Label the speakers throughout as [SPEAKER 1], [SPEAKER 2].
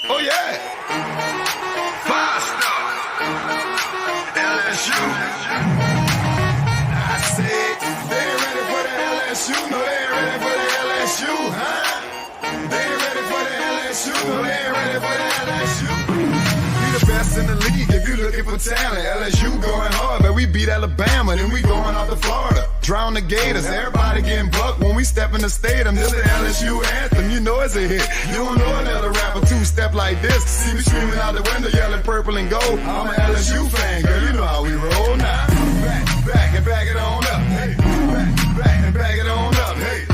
[SPEAKER 1] Oh yeah. 5-star. LSU. I said they ain't ready for the LSU. No, they ain't ready for the LSU, huh? They ain't ready for the LSU. No, they ain't ready for the LSU. We the best in the league if you looking for talent. LSU going hard, but we beat Alabama, then we going out to Florida. Drown the Gators, everybody getting bucked when we step in the stadium. This is the LSU anthem, you know it's a hit. You don't know another rapper two-step like this. See me screaming out the window, yelling purple and gold. I'm an LSU fan, girl, you know how we roll now. Back and back it on up. Hey, back and back it on up. Hey,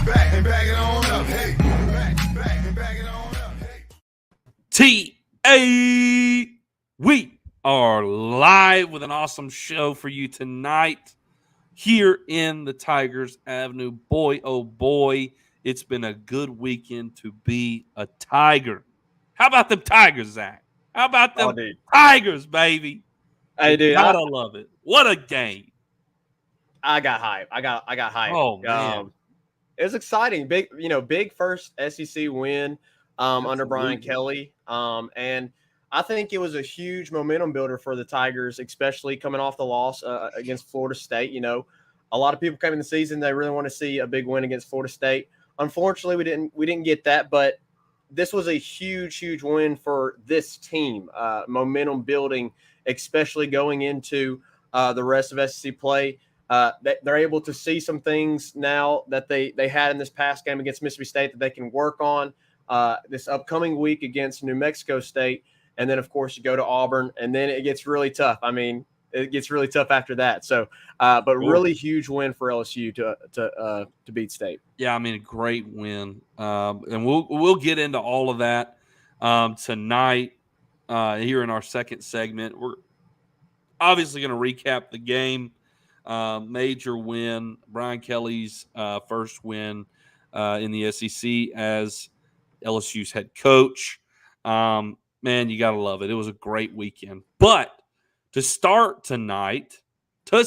[SPEAKER 1] back and back it on up. Hey, back and back it on up. Hey.
[SPEAKER 2] T.A. We are live with an awesome show for you tonight here in the Tigers Avenue. Boy, oh boy, it's been a good weekend to be a Tiger. How about them Tigers, Zach? How about them Tigers, baby?
[SPEAKER 3] Hey, dude,
[SPEAKER 2] gotta love it. What a game!
[SPEAKER 3] I got hype. I got hype.
[SPEAKER 2] Oh man,
[SPEAKER 3] it was exciting. Big first SEC win under Brian Kelly. And I think it was a huge momentum builder for the Tigers, especially coming off the loss against Florida State. You know, a lot of people came in the season, they really want to see a big win against Florida State. Unfortunately, we didn't get that, but this was a huge win for this team. Momentum building, especially going into the rest of SEC play. They're able to see some things now that they had in this past game against Mississippi State that they can work on this upcoming week against New Mexico State. And then, of course, you go to Auburn, and then it gets really tough. I mean, it gets really tough after that. So, but really huge win for LSU to beat State.
[SPEAKER 2] Yeah, I mean, a great win. And we'll get into all of that tonight here in our second segment. We're obviously going to recap the game. Major win, Brian Kelly's first win in the SEC as LSU's head coach. Man, you got to love it. It was a great weekend. But to start tonight, we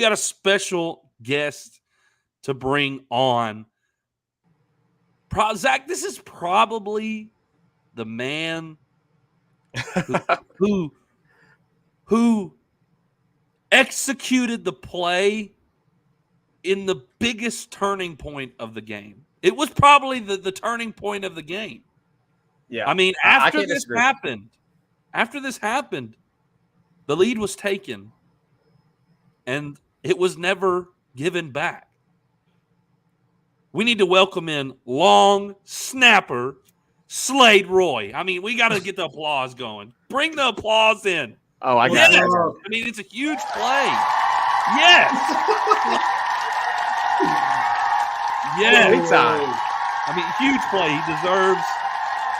[SPEAKER 2] got a special guest to bring on. Zach, this is probably the man who executed the play in the biggest turning point of the game. It was probably the turning point of the game.
[SPEAKER 3] Yeah.
[SPEAKER 2] I mean, after this happened, the lead was taken and it was never given back. We need to welcome in Long Snapper Slade Roy. I mean, we got to get the applause going. Bring the applause in.
[SPEAKER 3] Oh, I got it.
[SPEAKER 2] I mean, it's a huge play. Yes. Yes.
[SPEAKER 3] Big time.
[SPEAKER 2] I mean, huge play.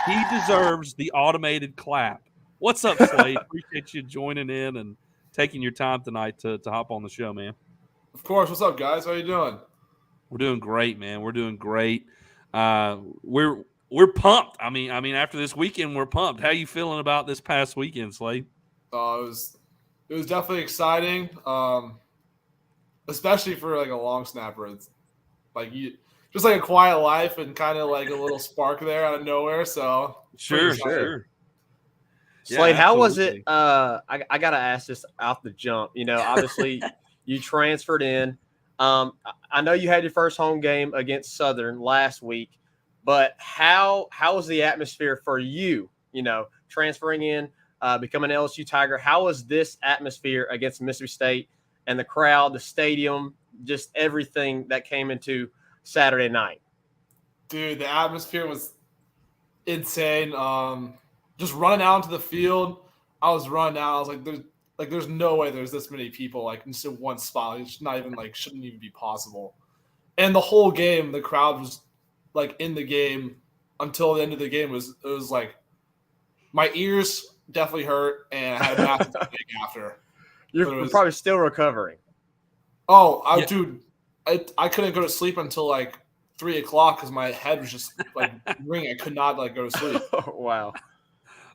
[SPEAKER 2] He deserves the automated clap. What's up, Slade? Appreciate you joining in and taking your time tonight to hop on the show, man.
[SPEAKER 4] Of course. What's up, guys? How you doing?
[SPEAKER 2] We're doing great, man. We're doing great. We're pumped. I mean, after this weekend, we're pumped. How you feeling about this past weekend, Slade?
[SPEAKER 4] It was definitely exciting, especially for like a long snapper. It's like just like a quiet life and kind of like a little spark there out of nowhere. So
[SPEAKER 2] sure.
[SPEAKER 3] Slade, how was it? I gotta ask this off the jump. You know, obviously you transferred in. I know you had your first home game against Southern last week, but how was the atmosphere for you? You know, transferring in, becoming an LSU Tiger. How was this atmosphere against Mississippi State and the crowd, the stadium, just everything that came into Saturday night?
[SPEAKER 4] Dude, the atmosphere was insane. Just running out into the field, I was running out. I was like, there's no way there's this many people like in just one spot. It's not even like shouldn't even be possible. And the whole game, the crowd was like in the game until the end of the game. It was like my ears definitely hurt, and I had a massive headache after.
[SPEAKER 3] You're probably still recovering.
[SPEAKER 4] Oh, dude, I couldn't go to sleep until like 3 o'clock because my head was just like ringing. I could not like go to sleep.
[SPEAKER 3] Oh, wow.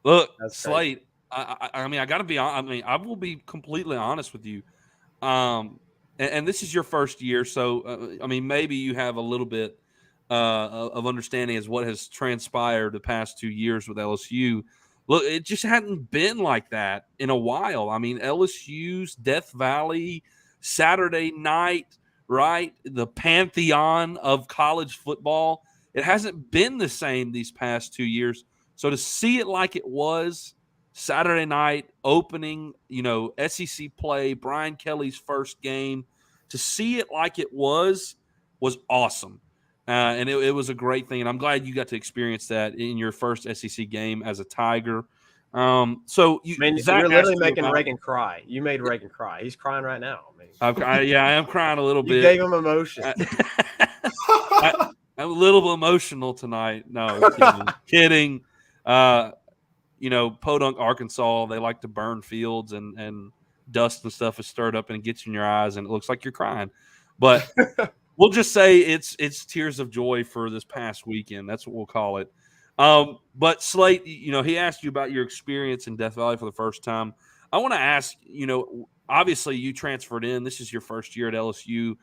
[SPEAKER 2] Look, Slade, I mean, I got to be honest. I mean, I will be completely honest with you. And this is your first year, so I mean, maybe you have a little bit of understanding is what has transpired the past 2 years with LSU. Look, it just hadn't been like that in a while. I mean, LSU's Death Valley Saturday night, right? The pantheon of college football. It hasn't been the same these past 2 years. So to see it like it was Saturday night opening, SEC play, Brian Kelly's first game, to see it like it was awesome. And it was a great thing. And I'm glad you got to experience that in your first SEC game as a Tiger. So
[SPEAKER 3] you're literally making Reagan cry. You made Reagan cry. He's crying right now.
[SPEAKER 2] I am crying a little bit.
[SPEAKER 3] You gave him emotion.
[SPEAKER 2] I'm a little emotional tonight. No, kidding. Podunk, Arkansas, they like to burn fields and dust and stuff is stirred up and it gets in your eyes and it looks like you're crying. But we'll just say it's tears of joy for this past weekend. That's what we'll call it. But Slade, he asked you about your experience in Death Valley for the first time. I want to ask, obviously you transferred in. This is your first year at LSU,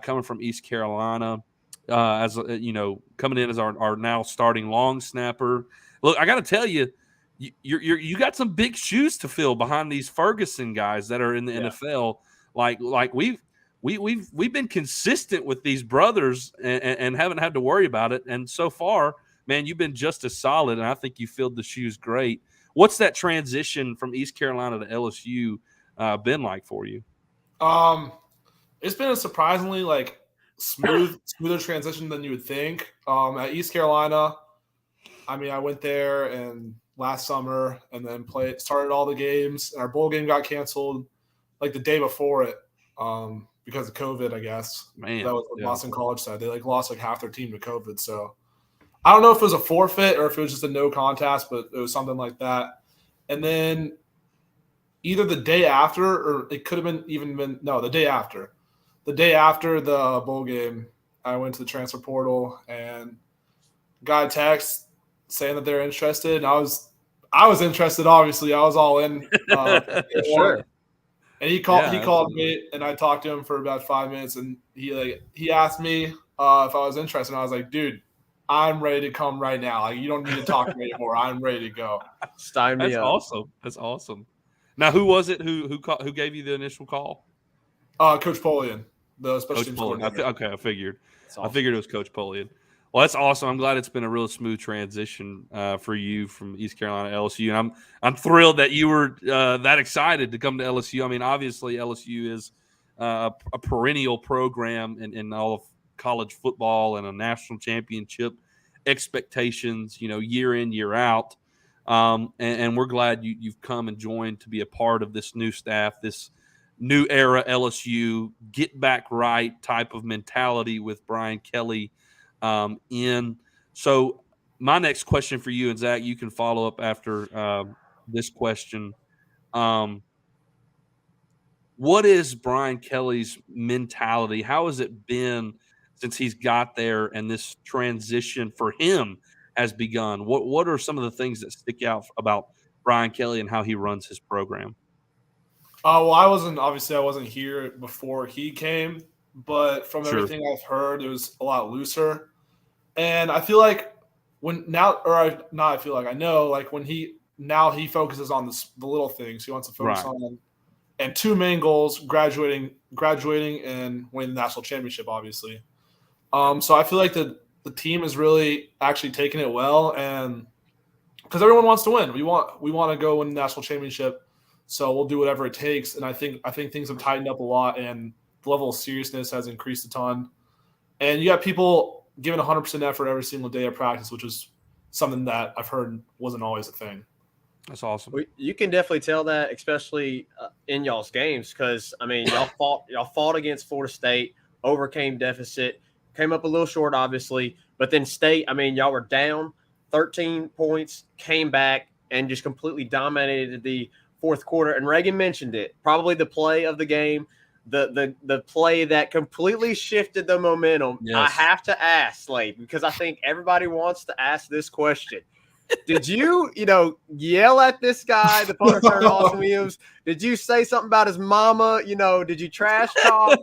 [SPEAKER 2] coming from East Carolina, coming in as our now starting long snapper. Look, I got to tell you, you got some big shoes to fill behind these Ferguson guys that are in the NFL. Like we've been consistent with these brothers and haven't had to worry about it. And so far, man, you've been just as solid, and I think you filled the shoes great. What's that transition from East Carolina to LSU been like for you?
[SPEAKER 4] It's been a surprisingly smoother transition than you would think. At East Carolina, I went there and last summer and then started all the games. Our bowl game got canceled the day before it because of COVID, I guess.
[SPEAKER 2] Man,
[SPEAKER 4] that was what Boston College said. They lost half their team to COVID. So I don't know if it was a forfeit or if it was just a no contest, but it was something like that. And then either the day after, or it could have been the day after. The day after the bowl game, I went to the transfer portal and got a text saying that they're interested. And I was interested, obviously. I was all in.
[SPEAKER 3] Sure.
[SPEAKER 4] And he called me, and I talked to him for about 5 minutes, and he asked me if I was interested. And I was like, dude, I'm ready to come right now. You don't need to talk to me anymore. I'm ready to go.
[SPEAKER 3] Stein me up.
[SPEAKER 2] Awesome. That's awesome. Now, who was it who gave you the initial call?
[SPEAKER 4] Coach Polian, the special teams coordinator.
[SPEAKER 2] Okay, I figured.
[SPEAKER 3] Awesome.
[SPEAKER 2] I figured it was Coach Polian. Well, that's awesome. I'm glad it's been a real smooth transition for you from East Carolina to LSU, and I'm thrilled that you were that excited to come to LSU. Obviously LSU is a perennial program in all of college football and a national championship expectations, year in, year out. And we're glad you've come and joined to be a part of this new staff, this new era LSU get back right type of mentality with Brian Kelly in. So my next question for you, and Zach, you can follow up after this question. What is Brian Kelly's mentality? How has it been since he's got there and this transition for him has begun? What are some of the things that stick out about Brian Kelly and how he runs his program?
[SPEAKER 4] Well, I wasn't here before he came, but from everything I've heard, it was a lot looser. And I feel like when he focuses on the little things. He wants to focus on and two main goals: graduating and winning the national championship, obviously. So I feel like the team is really actually taking it well, and because everyone wants to win, we want to go win the national championship. So we'll do whatever it takes. And I think things have tightened up a lot, and the level of seriousness has increased a ton. And you got people giving 100% effort every single day of practice, which is something that I've heard wasn't always a thing.
[SPEAKER 2] That's awesome.
[SPEAKER 3] You can definitely tell that, especially in y'all's games, because y'all fought against Florida State, overcame deficit, came up a little short, obviously, but then State, y'all were down 13 points, came back, and just completely dominated the fourth quarter. And Reagan mentioned it, probably the play of the game, the play that completely shifted the momentum. Yes. I have to ask, Slade, because I think everybody wants to ask this question. Did you yell at this guy, the punter returner, Austin Williams? Did you say something about his mama? Did you trash talk?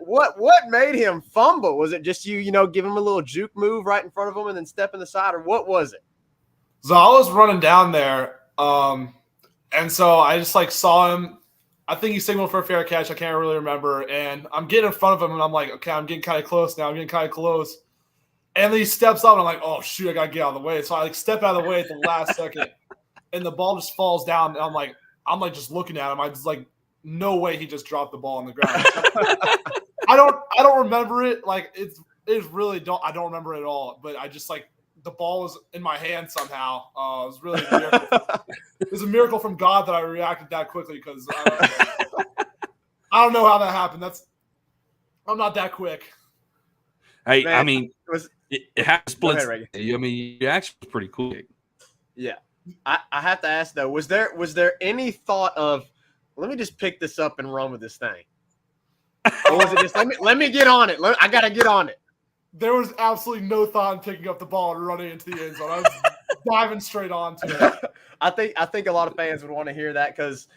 [SPEAKER 3] What made him fumble? Was it just you give him a little juke move right in front of him and then step in the side, or what was it?
[SPEAKER 4] So I was running down there, and so I just saw him. I think he signaled for a fair catch. I can't really remember. And I'm getting in front of him, and I'm like, okay, I'm getting kind of close now. And then he steps up, and I'm like, oh, shoot, I got to get out of the way. So I step out of the way at the last second, and the ball just falls down. And I'm like just looking at him. I just no way he just dropped the ball on the ground. I don't remember it. It's really I don't remember it at all. But I just the ball was in my hand somehow. It was really a miracle. It was a miracle from God that I reacted that quickly because I don't know how that happened. I'm not that quick.
[SPEAKER 2] Hey,
[SPEAKER 3] Man,
[SPEAKER 2] I mean, it has splits.
[SPEAKER 3] Ahead,
[SPEAKER 2] I mean, your action was pretty cool.
[SPEAKER 3] Yeah. I have to ask though, was there any thought of, let me just pick this up and run with this thing? Or was it just let me get on it? I gotta get on it.
[SPEAKER 4] There was absolutely no thought in picking up the ball and running into the end zone. I was diving straight onto it.
[SPEAKER 3] I think a lot of fans would want to hear that because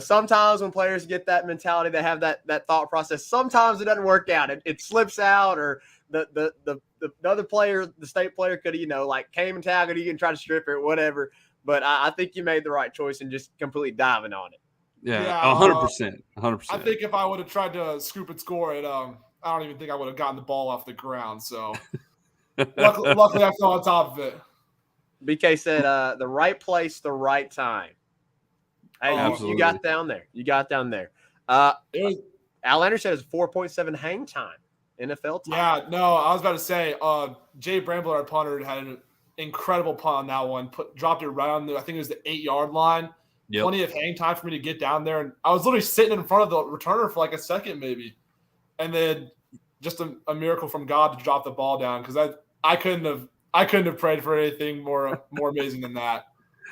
[SPEAKER 3] sometimes when players get that mentality, they have that thought process. Sometimes it doesn't work out. It slips out, or the other player, the state player, could came and tackled you and try to strip it, whatever. But I think you made the right choice in just completely diving on it.
[SPEAKER 2] Yeah, 100%. 100%.
[SPEAKER 4] I think if I would have tried to scoop and score it, I don't even think I would have gotten the ball off the ground. So luckily I fell on top of it.
[SPEAKER 3] BK said, the right place, the right time. Hey, you got down there. Al Anderson said it's 4.7 hang time, NFL time.
[SPEAKER 4] Yeah, no, I was about to say, Jay Bramble, our punter, had an incredible punt on that one. Dropped it right on I think it was the 8-yard line. Yep. Plenty of hang time for me to get down there. And I was literally sitting in front of the returner for a second maybe. And then just a miracle from God to drop the ball down because I couldn't have prayed for anything more amazing than that.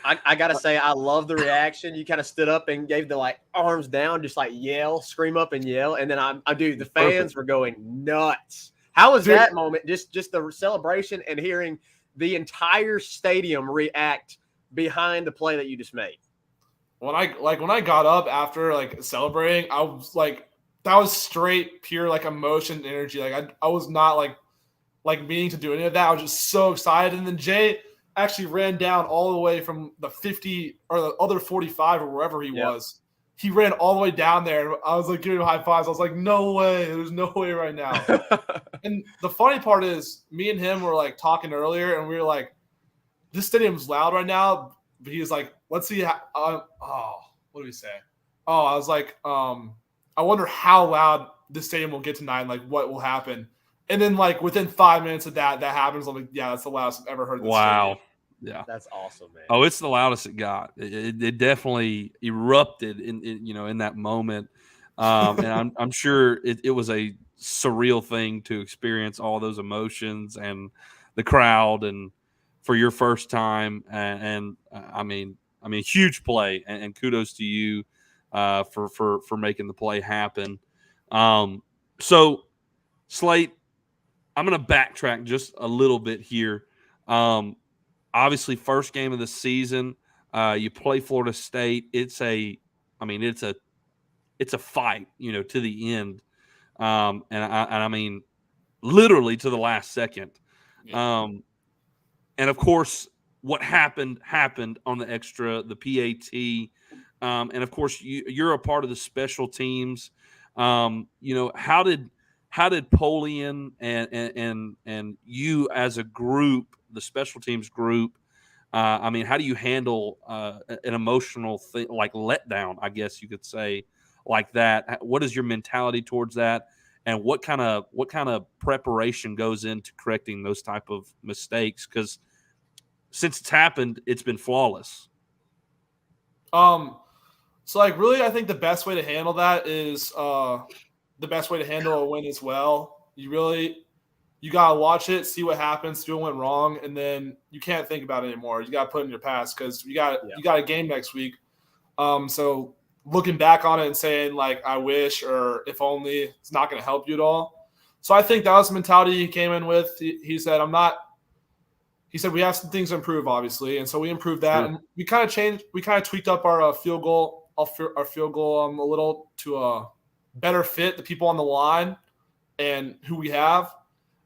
[SPEAKER 3] I gotta say, I love the reaction. You kind of stood up and gave the arms down, just yell, scream up and yell, and then the fans were going nuts. How was that moment? Just the celebration and hearing the entire stadium react behind the play that you just made.
[SPEAKER 4] When I got up after celebrating, I was that was straight pure emotion and energy. I was not meaning to do any of that. I was just so excited. And then Jay actually ran down all the way from the 50 or the other 45 or wherever he was. He ran all the way down there. And I was giving him high fives. I was no way. There's no way right now. And the funny part is me and him were talking earlier and we were this stadium's loud right now. But he was let's see how, what did he say? Oh, I was I wonder how loud this stadium will get tonight and what will happen. And then within 5 minutes of that happens. I'm yeah, that's the loudest I've ever heard this stadium.
[SPEAKER 2] Yeah.
[SPEAKER 3] That's awesome, man.
[SPEAKER 2] Oh, it's the loudest it got. It definitely erupted in that moment. And I'm sure it was a surreal thing to experience all those emotions and the crowd and for your first time. And I mean, huge play and kudos to you for making the play happen. So Slade, I'm going to backtrack just a little bit here. Obviously, first game of the season, you play Florida State. It's a fight, to the end, and I mean, literally to the last second. Yeah. And of course, what happened on the extra, the PAT, and of course, you're a part of the special teams. How did Polian and you as a group, the special teams group, how do you handle an emotional thing letdown, I guess you could say, like that? What is your mentality towards that, and what kind of preparation goes into correcting those type of mistakes? Because since it's happened, it's been flawless.
[SPEAKER 4] So really, I think the best way to handle that is the best way to handle a win as well. You got to watch it, see what happens, see what went wrong, and then you can't think about it anymore. You got to put it in your past because you got a game next week. So looking back on it and saying I wish or if only, it's not going to help you at all. So I think that was the mentality he came in with. He said, I'm not he said we have some things to improve, obviously, and so we improved that,
[SPEAKER 2] Sure.
[SPEAKER 4] and we kind of tweaked up our field goal, a little to better fit the people on the line and who we have,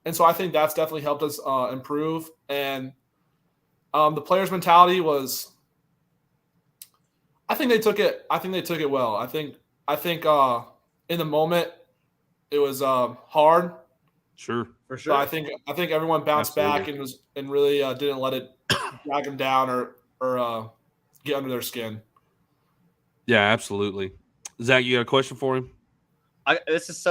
[SPEAKER 4] and so I think that's definitely helped us improve. And the players' mentality was, I think they took it well. I think in the moment it was hard.
[SPEAKER 2] Sure.
[SPEAKER 3] For
[SPEAKER 4] So
[SPEAKER 3] sure.
[SPEAKER 4] I think everyone bounced back and really didn't let it drag them down or get under their skin.
[SPEAKER 2] Yeah, absolutely. Zach, you got a question for him?
[SPEAKER 3] Let's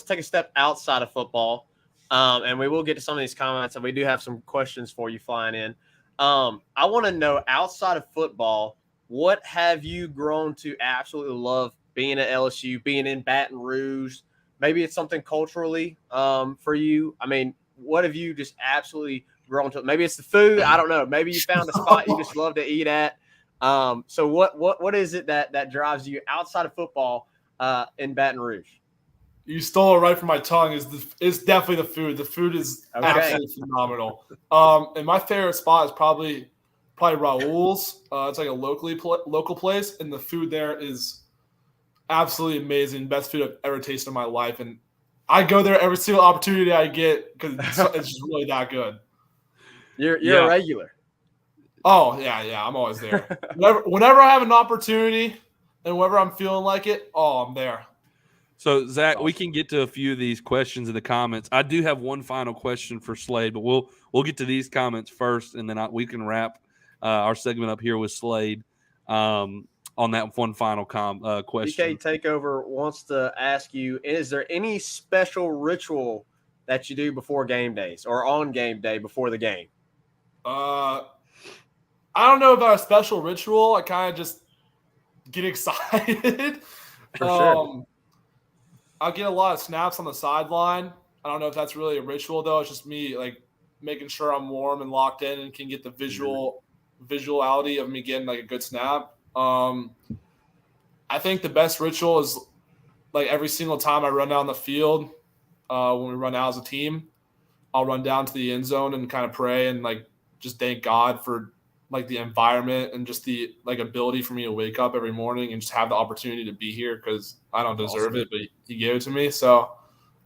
[SPEAKER 3] take a step outside of football, and we will get to some of these comments, and we do have some questions for you flying in. I want to know, outside of football, what have you grown to absolutely love being at LSU, being in Baton Rouge? Maybe it's something culturally for you. I mean, what have you just absolutely grown to? Maybe it's the food. I don't know. Maybe you found a spot you just love to eat at. So what is it that drives you outside of football in Baton Rouge?
[SPEAKER 4] You stole it right from my tongue. It's definitely the food. The food is absolutely phenomenal. And my favorite spot is probably Raoul's. It's like a local place, and the food there is absolutely amazing. Best food I've ever tasted in my life, and I go there every single opportunity I get because it's just really that good.
[SPEAKER 3] You're a regular.
[SPEAKER 4] Oh yeah, I'm always there. Whenever I have an opportunity and whenever I'm feeling like it, I'm there.
[SPEAKER 2] So Zach, we can get to a few of these questions in the comments. I do have one final question for Slade, but we'll get to these comments first, and then we can wrap our segment up here with Slade on that one final question.
[SPEAKER 3] BK Takeover wants to ask you: is there any special ritual that you do before game days or on game day before the game?
[SPEAKER 4] I don't know about a special ritual. I kind of just get excited.
[SPEAKER 3] For sure.
[SPEAKER 4] I'll get a lot of snaps on the sideline. I don't know if that's really a ritual, though. It's just me like making sure I'm warm and locked in and can get the visuality of me getting like a good snap. I think the best ritual is like every single time I run down the field, when we run out as a team, I'll run down to the end zone and kind of pray and like just thank God for like the environment and just the like ability for me to wake up every morning and just have the opportunity to be here because I don't deserve it, but he gave it to me. So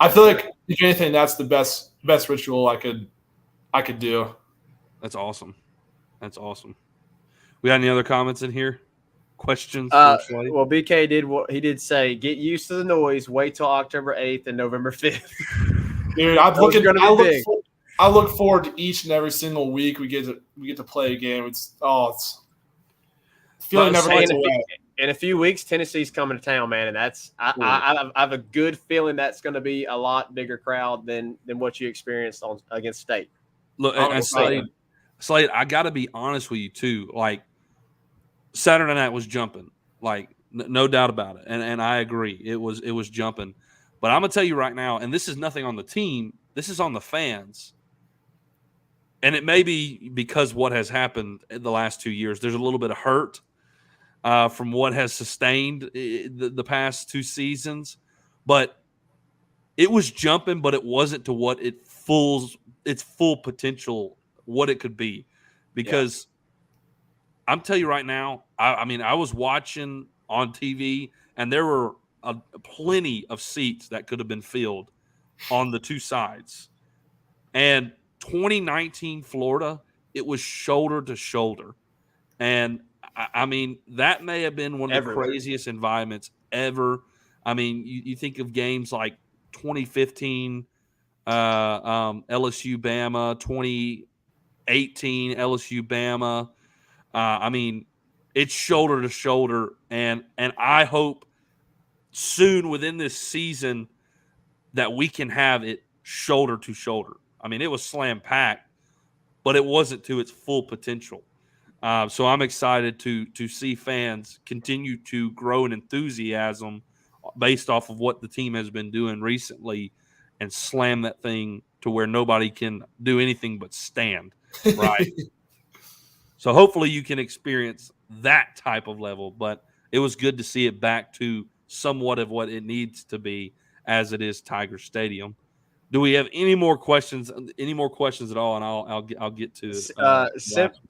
[SPEAKER 4] I feel like if anything, that's the best ritual I could do.
[SPEAKER 2] That's awesome. That's awesome. We got any other comments in here? Questions?
[SPEAKER 3] Well, BK did what he did say. Get used to the noise. Wait till October 8th and November 5th.
[SPEAKER 4] Dude, I look forward to each and every single week we get to play a game. It's feeling never goes away.
[SPEAKER 3] In a few weeks, Tennessee's coming to town, man, and I have a good feeling that's going to be a lot bigger crowd than what you experienced against State.
[SPEAKER 2] Look, Slade, I got to be honest with you too. Like Saturday night was jumping, like no doubt about it, and I agree, it was jumping. But I'm gonna tell you right now, and this is nothing on the team. This is on the fans. And it may be because what has happened in the last 2 years. There's a little bit of hurt from what has sustained the past 2 seasons. But it was jumping, but it wasn't to what its full potential, what it could be. Because I'm telling you right now, I mean, I was watching on TV, and there were plenty of seats that could have been filled on the 2 sides. And 2019 Florida, it was shoulder to shoulder. And, I mean, that may have been one of the craziest environments ever. I mean, you think of games like 2015 LSU Bama, 2018 LSU Bama. I mean, it's shoulder to shoulder. And I hope soon within this season that we can have it shoulder to shoulder. I mean, it was slam packed, but it wasn't to its full potential. So I'm excited to see fans continue to grow in enthusiasm based off of what the team has been doing recently and slam that thing to where nobody can do anything but stand, right? So hopefully you can experience that type of level, but it was good to see it back to somewhat of what it needs to be as it is Tiger Stadium. Do we have any more questions? Any more questions at all? And I'll get to it.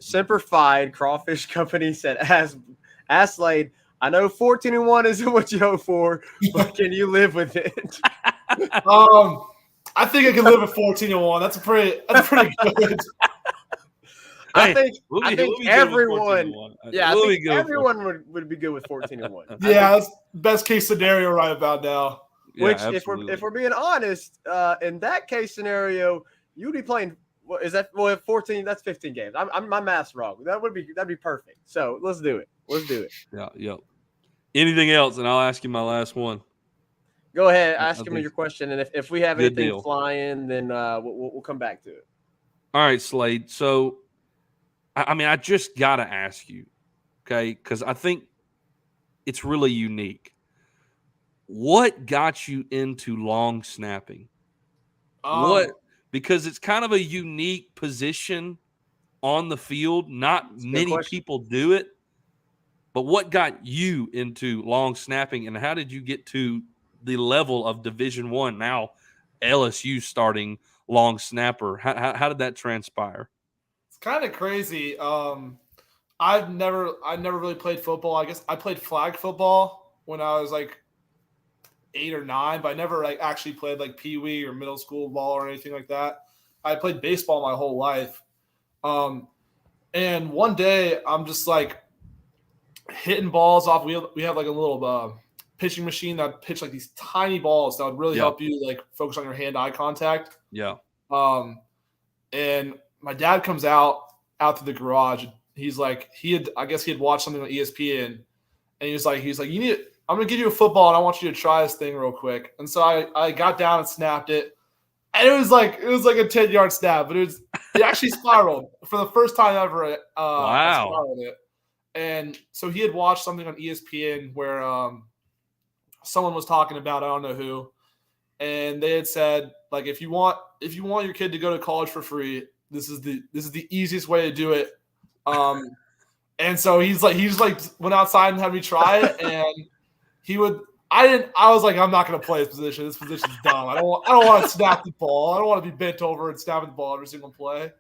[SPEAKER 3] Semperfied Crawfish Company said, "Ask Slade. I know 14-1 isn't what you hope for, but can you live with it?"
[SPEAKER 4] I think I can live with 14-1. That's pretty good.
[SPEAKER 3] I think everyone, everyone would be good with 14-1.
[SPEAKER 4] Yeah, that's best case scenario right about now.
[SPEAKER 2] Yeah,
[SPEAKER 3] Which,
[SPEAKER 2] absolutely.
[SPEAKER 3] if we're being honest, in that case scenario, you'd be playing. What is that? Well, 14. That's 15 games. My math's wrong. That'd be perfect. So let's do it.
[SPEAKER 2] Yeah. Yep. Anything else? And I'll ask you my last one.
[SPEAKER 3] Go ahead. Ask me your question, and if we have anything
[SPEAKER 2] deal.
[SPEAKER 3] flying, then we'll come back to it.
[SPEAKER 2] All right, Slade. So, I just gotta ask you, okay? Because I think it's really unique. What got you into long snapping? Because it's kind of a unique position on the field. Not many people do it. But what got you into long snapping, and how did you get to the level of Division I? Now LSU starting long snapper. How did that transpire?
[SPEAKER 4] It's kind of crazy. I never really played football. I guess I played flag football when I was like 8 or 9, but I never like actually played like pee wee or middle school ball or anything like that. I played baseball my whole life. And one day I'm just like hitting balls off. We have like a little pitching machine that would pitch like these tiny balls that would really help you like focus on your hand-eye contact.
[SPEAKER 2] Yeah.
[SPEAKER 4] And my dad comes out to the garage. He's like, I guess he had watched something on ESPN, and he's like, I'm gonna give you a football, and I want you to try this thing real quick. And so I got down and snapped it, and it was like a 10-yard snap, but it actually spiraled for the first time ever.
[SPEAKER 2] Wow.
[SPEAKER 4] I spiraled it. And so he had watched something on ESPN where someone was talking about, I don't know who, and they had said, like, if you want your kid to go to college for free, this is the easiest way to do it. And so he just went outside and had me try it, and I was like, I'm not going to play this position. This position's dumb. I don't want to snap the ball. I don't want to be bent over and snapping the ball every single play.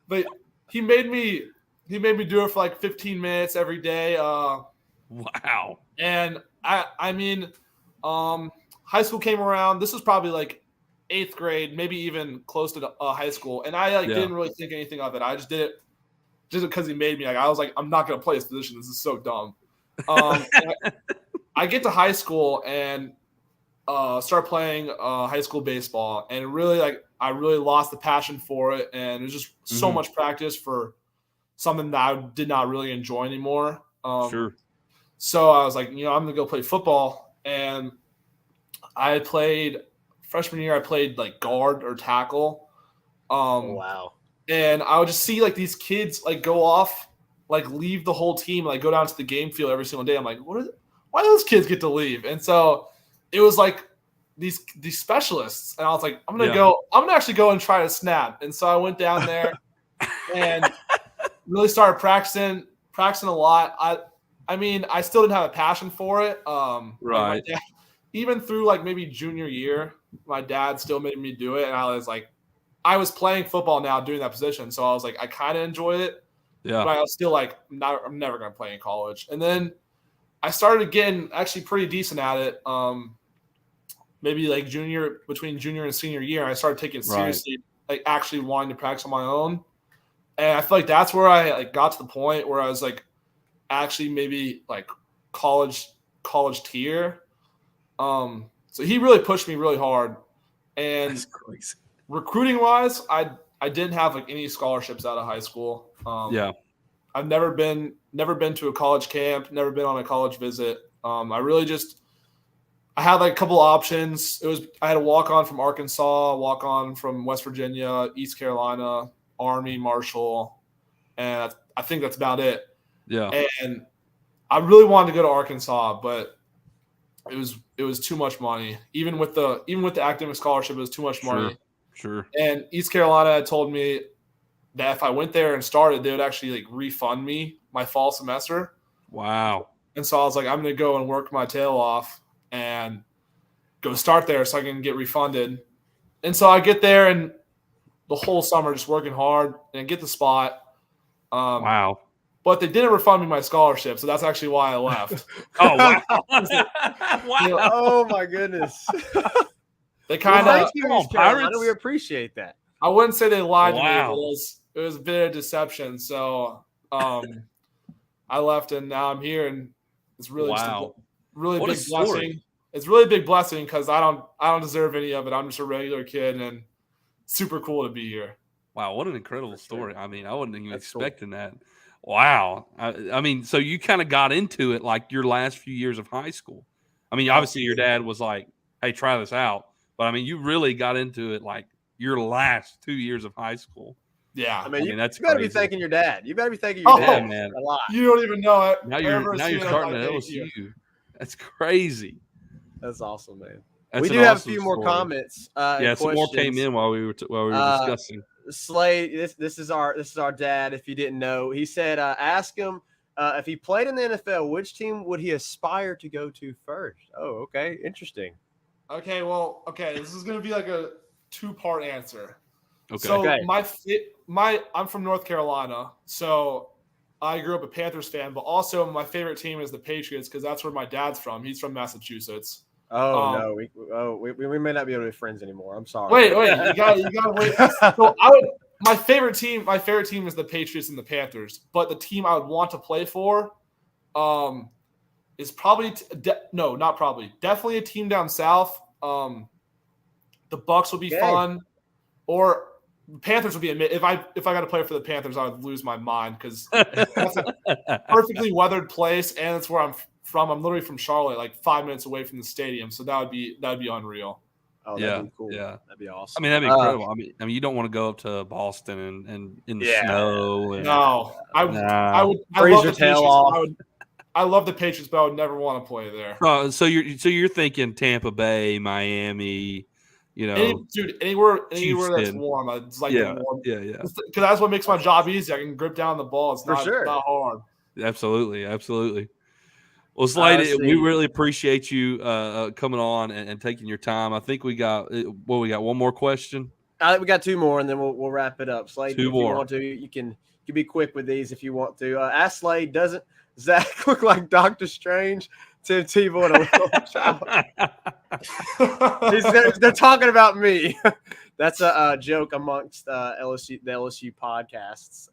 [SPEAKER 4] But he made me do it for like 15 minutes every day.
[SPEAKER 2] Wow.
[SPEAKER 4] And I mean, high school came around. This was probably like 8th grade, maybe even close to high school. And I didn't really think anything of it. I just did it just because he made me. Like, I was like, I'm not going to play this position. This is so dumb. I get to high school and start playing high school baseball, and I really lost the passion for it, and it was just so much practice for something that I did not really enjoy anymore.
[SPEAKER 2] Sure.
[SPEAKER 4] So I was like, I'm gonna go play football, and I played freshman year. I played like guard or tackle.
[SPEAKER 3] Wow.
[SPEAKER 4] And I would just see like these kids like go off, like leave the whole team, like go down to the game field every single day. I'm like, why do those kids get to leave? And so it was like these specialists, and I was like, I'm gonna actually go and try to snap. And so I went down there and really started practicing a lot. I mean, I still didn't have a passion for it.
[SPEAKER 2] Right.
[SPEAKER 4] Dad, even through like maybe junior year, my dad still made me do it, and I was playing football now doing that position, so I was like, I kind of enjoyed it.
[SPEAKER 2] Yeah.
[SPEAKER 4] But I was still like, I'm never going to play in college. And then I started getting actually pretty decent at it. Maybe like between junior and senior year, I started taking it seriously, like actually wanting to practice on my own. And I feel like that's where I like got to the point where I was like actually maybe like college tier. So he really pushed me really hard. And
[SPEAKER 2] That's crazy.
[SPEAKER 4] Recruiting wise, I didn't have like any scholarships out of high school. I've never been to a college camp, never been on a college visit. I had like a couple options. I had a walk on from Arkansas, walk on from West Virginia, East Carolina, Army, Marshall, and I think that's about it.
[SPEAKER 2] Yeah.
[SPEAKER 4] And I really wanted to go to Arkansas, but it was too much money. Even with the academic scholarship, it was too much money.
[SPEAKER 2] Sure.
[SPEAKER 4] And East Carolina had told me that if I went there and started, they would actually like refund me my fall semester.
[SPEAKER 2] Wow.
[SPEAKER 4] And so I was like, I'm going to go and work my tail off. And go start there so I can get refunded. And so I get there and the whole summer just working hard and get the spot.
[SPEAKER 2] Wow.
[SPEAKER 4] But they didn't refund me my scholarship, so that's actually why I left.
[SPEAKER 2] Oh, wow.
[SPEAKER 4] Wow.
[SPEAKER 3] Oh my goodness.
[SPEAKER 4] They kind
[SPEAKER 3] Well,
[SPEAKER 4] of
[SPEAKER 3] thank you, East Carolina. We appreciate that.
[SPEAKER 4] I wouldn't say they lied to me,
[SPEAKER 2] Wow.
[SPEAKER 4] but it was a bit of deception. So I left and now I'm here, and it's really just a really
[SPEAKER 2] What a
[SPEAKER 4] big
[SPEAKER 2] story.
[SPEAKER 4] blessing. It's really a big blessing because I don't deserve any of it. I'm just a regular kid, and super cool to be here.
[SPEAKER 2] Wow, what an incredible story. I mean, I wasn't even
[SPEAKER 3] That's
[SPEAKER 2] expecting that. Wow. I mean, so you kind of got into it like your last few years of high school. I mean, obviously your dad was like, hey, try this out. But, I mean, you really got into it like your last 2 years of high school.
[SPEAKER 4] Yeah.
[SPEAKER 3] I mean,
[SPEAKER 2] that's
[SPEAKER 3] you better
[SPEAKER 2] crazy.
[SPEAKER 3] be thanking your dad. You better be thanking your dad
[SPEAKER 2] man.
[SPEAKER 3] a lot.
[SPEAKER 4] You don't even know it.
[SPEAKER 2] Now you're starting at LSU. That's crazy.
[SPEAKER 3] That's awesome, man.
[SPEAKER 2] That's
[SPEAKER 3] we
[SPEAKER 2] an
[SPEAKER 3] do have a
[SPEAKER 2] awesome
[SPEAKER 3] few more
[SPEAKER 2] story.
[SPEAKER 3] comments.
[SPEAKER 2] Yeah, some more came in while we were discussing.
[SPEAKER 3] Slade, this is our dad. If you didn't know, he said, ask him if he played in the NFL, which team would he aspire to go to first? Oh, okay, interesting.
[SPEAKER 4] Okay, this is gonna be like a 2-part answer.
[SPEAKER 2] Okay.
[SPEAKER 4] So I'm from North Carolina, so I grew up a Panthers fan, but also my favorite team is the Patriots because that's where my dad's from. He's from Massachusetts.
[SPEAKER 3] Oh no, we may not be able to be friends anymore. I'm sorry.
[SPEAKER 4] Wait, you gotta wait. So my favorite team is the Patriots and the Panthers, but the team I would want to play for, is probably definitely a team down south. The Bucks would be fun, or Panthers would be if I got to play for the Panthers, I would lose my mind because that's a perfectly weathered place, and it's where I'm from. I'm literally from Charlotte, like 5 minutes away from the stadium, so that'd be unreal.
[SPEAKER 3] Oh,
[SPEAKER 2] yeah,
[SPEAKER 3] that'd be cool.
[SPEAKER 2] Yeah,
[SPEAKER 3] that'd be awesome.
[SPEAKER 2] I mean, that'd be incredible. I mean, you don't want to go up to Boston and in the snow. And,
[SPEAKER 4] no, I would
[SPEAKER 3] freeze your tail off.
[SPEAKER 4] I love the Patriots, but I would never want to play there.
[SPEAKER 2] So you're thinking Tampa Bay, Miami,
[SPEAKER 4] anywhere that's warm. It's like warm.
[SPEAKER 2] Yeah.
[SPEAKER 4] Because that's what makes my job easy. I can grip down the ball. It's not hard.
[SPEAKER 2] Absolutely. Well, Slade, we really appreciate you coming on and taking your time. I think we got one more question.
[SPEAKER 3] We got 2 more, and then we'll wrap it up. Slade, if you want to, you can be quick with these if you want to. Ask Slade, doesn't Zach look like Doctor Strange? Tim Tebow and a little child. They're talking about me. That's a joke amongst the LSU podcasts.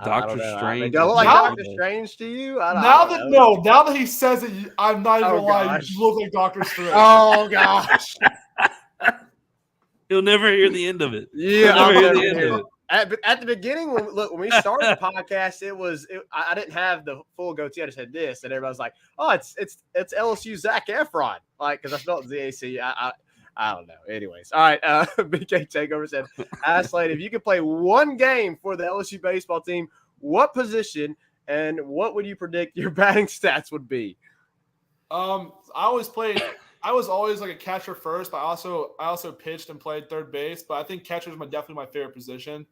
[SPEAKER 2] Doctor Strange.
[SPEAKER 3] Do I look like Doctor Strange to you?
[SPEAKER 4] Now that he says it, I'm not even lying. You look like Doctor Strange.
[SPEAKER 3] Oh gosh.
[SPEAKER 2] He'll never hear the end of it.
[SPEAKER 3] Yeah,
[SPEAKER 2] I'll never hear the end of it.
[SPEAKER 3] At the beginning, when we started the podcast, I didn't have the full goatee. I just had this, and everybody was like, "Oh, it's LSU Zac Efron," like because I spelled ZAC. I don't know. Anyways, all right. BK Takeover said, "Ask Slade, if you could play one game for the LSU baseball team, what position and what would you predict your batting stats would be?"
[SPEAKER 4] I was always like a catcher first, but I also pitched and played third base. But I think catcher is definitely my favorite position.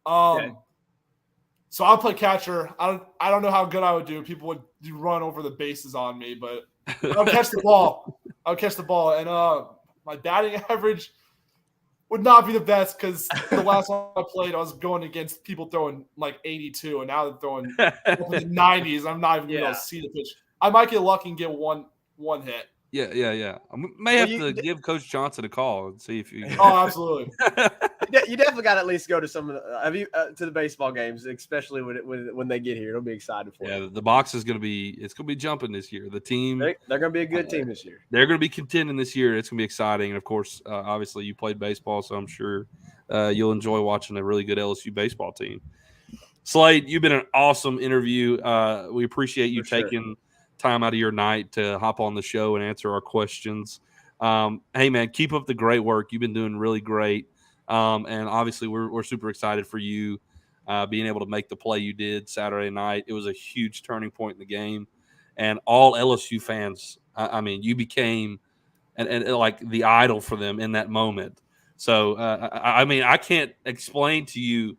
[SPEAKER 4] So I'll play catcher. I don't know how good I would do. People would run over the bases on me, but I'll catch the ball. And my batting average would not be the best because the last time I played, I was going against people throwing like 82, and now they're throwing up in the 90s. I'm not even going to see the pitch. I might get lucky and get one hit.
[SPEAKER 2] Yeah. I may have to give Coach Johnson a call and see if you.
[SPEAKER 4] Oh, absolutely.
[SPEAKER 3] You definitely got to at least go to some of the to the baseball games, especially when they get here. It'll be exciting for you.
[SPEAKER 2] Yeah, the box is going to be jumping this year. The team
[SPEAKER 3] they're going to be a good team this year.
[SPEAKER 2] They're going to be contending this year. It's going to be exciting, and of course, obviously, you played baseball, so I'm sure you'll enjoy watching a really good LSU baseball team. Slade, you've been an awesome interview. We appreciate you taking time out of your night to hop on the show and answer our questions. Hey man, keep up the great work. You've been doing really great. And obviously we're super excited for you being able to make the play you did Saturday night. It was a huge turning point in the game, and all LSU fans, I mean, you became and like the idol for them in that moment. So, I mean, I can't explain to you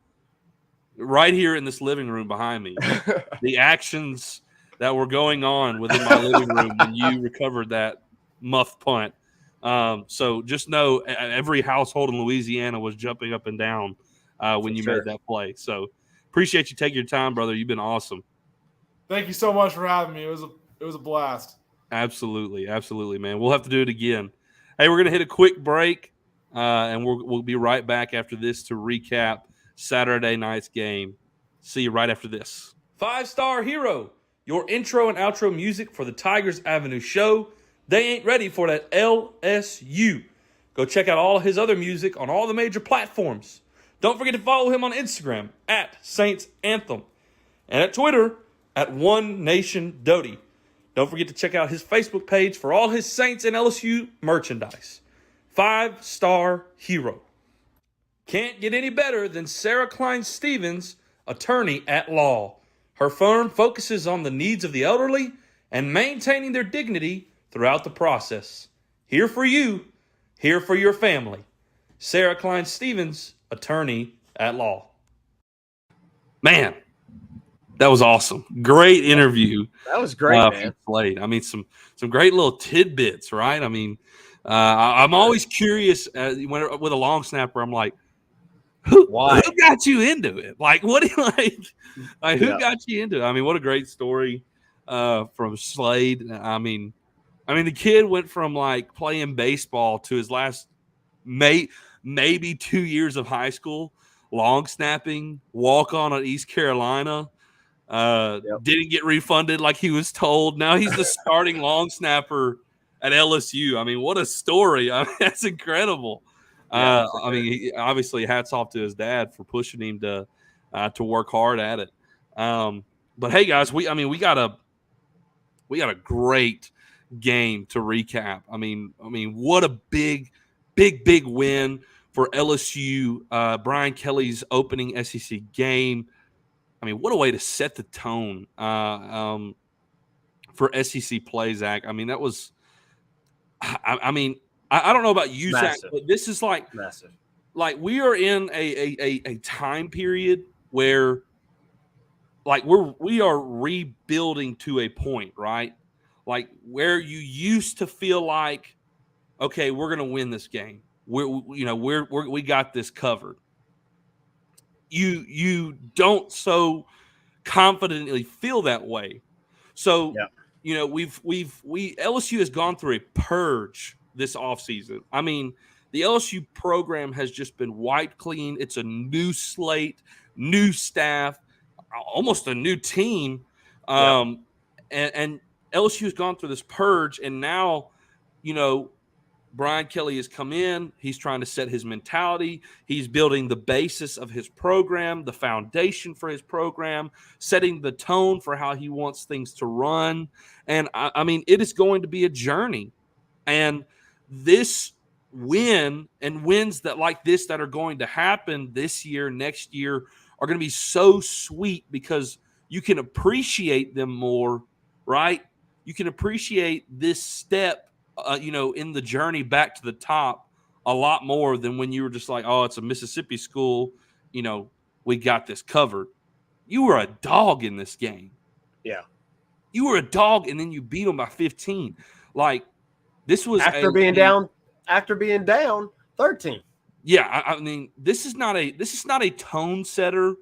[SPEAKER 2] right here in this living room behind me, the actions that were going on within my living room when you recovered that muffed punt. So just know every household in Louisiana was jumping up and down when you made that play. So appreciate you taking your time, brother. You've been awesome.
[SPEAKER 4] Thank you so much for having me. It was a blast.
[SPEAKER 2] Absolutely, man. We'll have to do it again. Hey, we're gonna hit a quick break, and we'll be right back after this to recap Saturday night's game. See you right after this. 5-Star Hero, your intro and outro music for the Tigers Avenue show. They ain't ready for that LSU. Go check out all his other music on all the major platforms. Don't forget to follow him on Instagram at Saints Anthem and at Twitter at One Nation Doty. Don't forget to check out his Facebook page for all his Saints and LSU merchandise. 5-Star Hero. Can't get any better than Sarah Klein Stevens, attorney at law. Her firm focuses on the needs of the elderly and maintaining their dignity throughout the process. Here for you, here for your family. Sarah Klein Stevens, attorney at law. Man, that was awesome. Great interview.
[SPEAKER 3] That was great, man.
[SPEAKER 2] Slade. I mean, some great little tidbits, right? I mean, I'm always curious with a long snapper. I'm like, who got you into it? Like, what do you like who got you into it? I mean, what a great story from Slade. I mean, the kid went from like playing baseball to his last maybe 2 years of high school, long snapping, walk on at East Carolina. Didn't get refunded like he was told. Now he's the starting long snapper at LSU. I mean, what a story. I mean, that's incredible. I mean, obviously hats off to his dad for pushing him to work hard at it. But hey guys, we got a great game to recap. I mean, what a big win for LSU. Brian Kelly's opening SEC game. I mean, what a way to set the tone for SEC play, Zach. I mean, that was I don't know about you, Zach, but this is like massive. Like we are in a time period where like we are rebuilding to a point, right? Like where you used to feel like, okay, we're going to win this game. We got this covered. You don't so confidently feel that way. So, LSU has gone through a purge this offseason. I mean, the LSU program has just been wiped clean. It's a new slate, new staff, almost a new team. And LSU has gone through this purge, and now, Brian Kelly has come in. He's trying to set his mentality. He's building the basis of his program, the foundation for his program, setting the tone for how he wants things to run. And, I mean, it is going to be a journey. And this win and wins that like this that are going to happen this year, next year, are going to be so sweet because you can appreciate them more, right? You can appreciate this step in the journey back to the top a lot more than when you were just like, oh, it's a Mississippi school. We got this covered. You were a dog in this game. Yeah. You were a dog, and then you beat them by 15. Like, this was
[SPEAKER 3] after being down 13.
[SPEAKER 2] Yeah. I mean, this is not a tone setter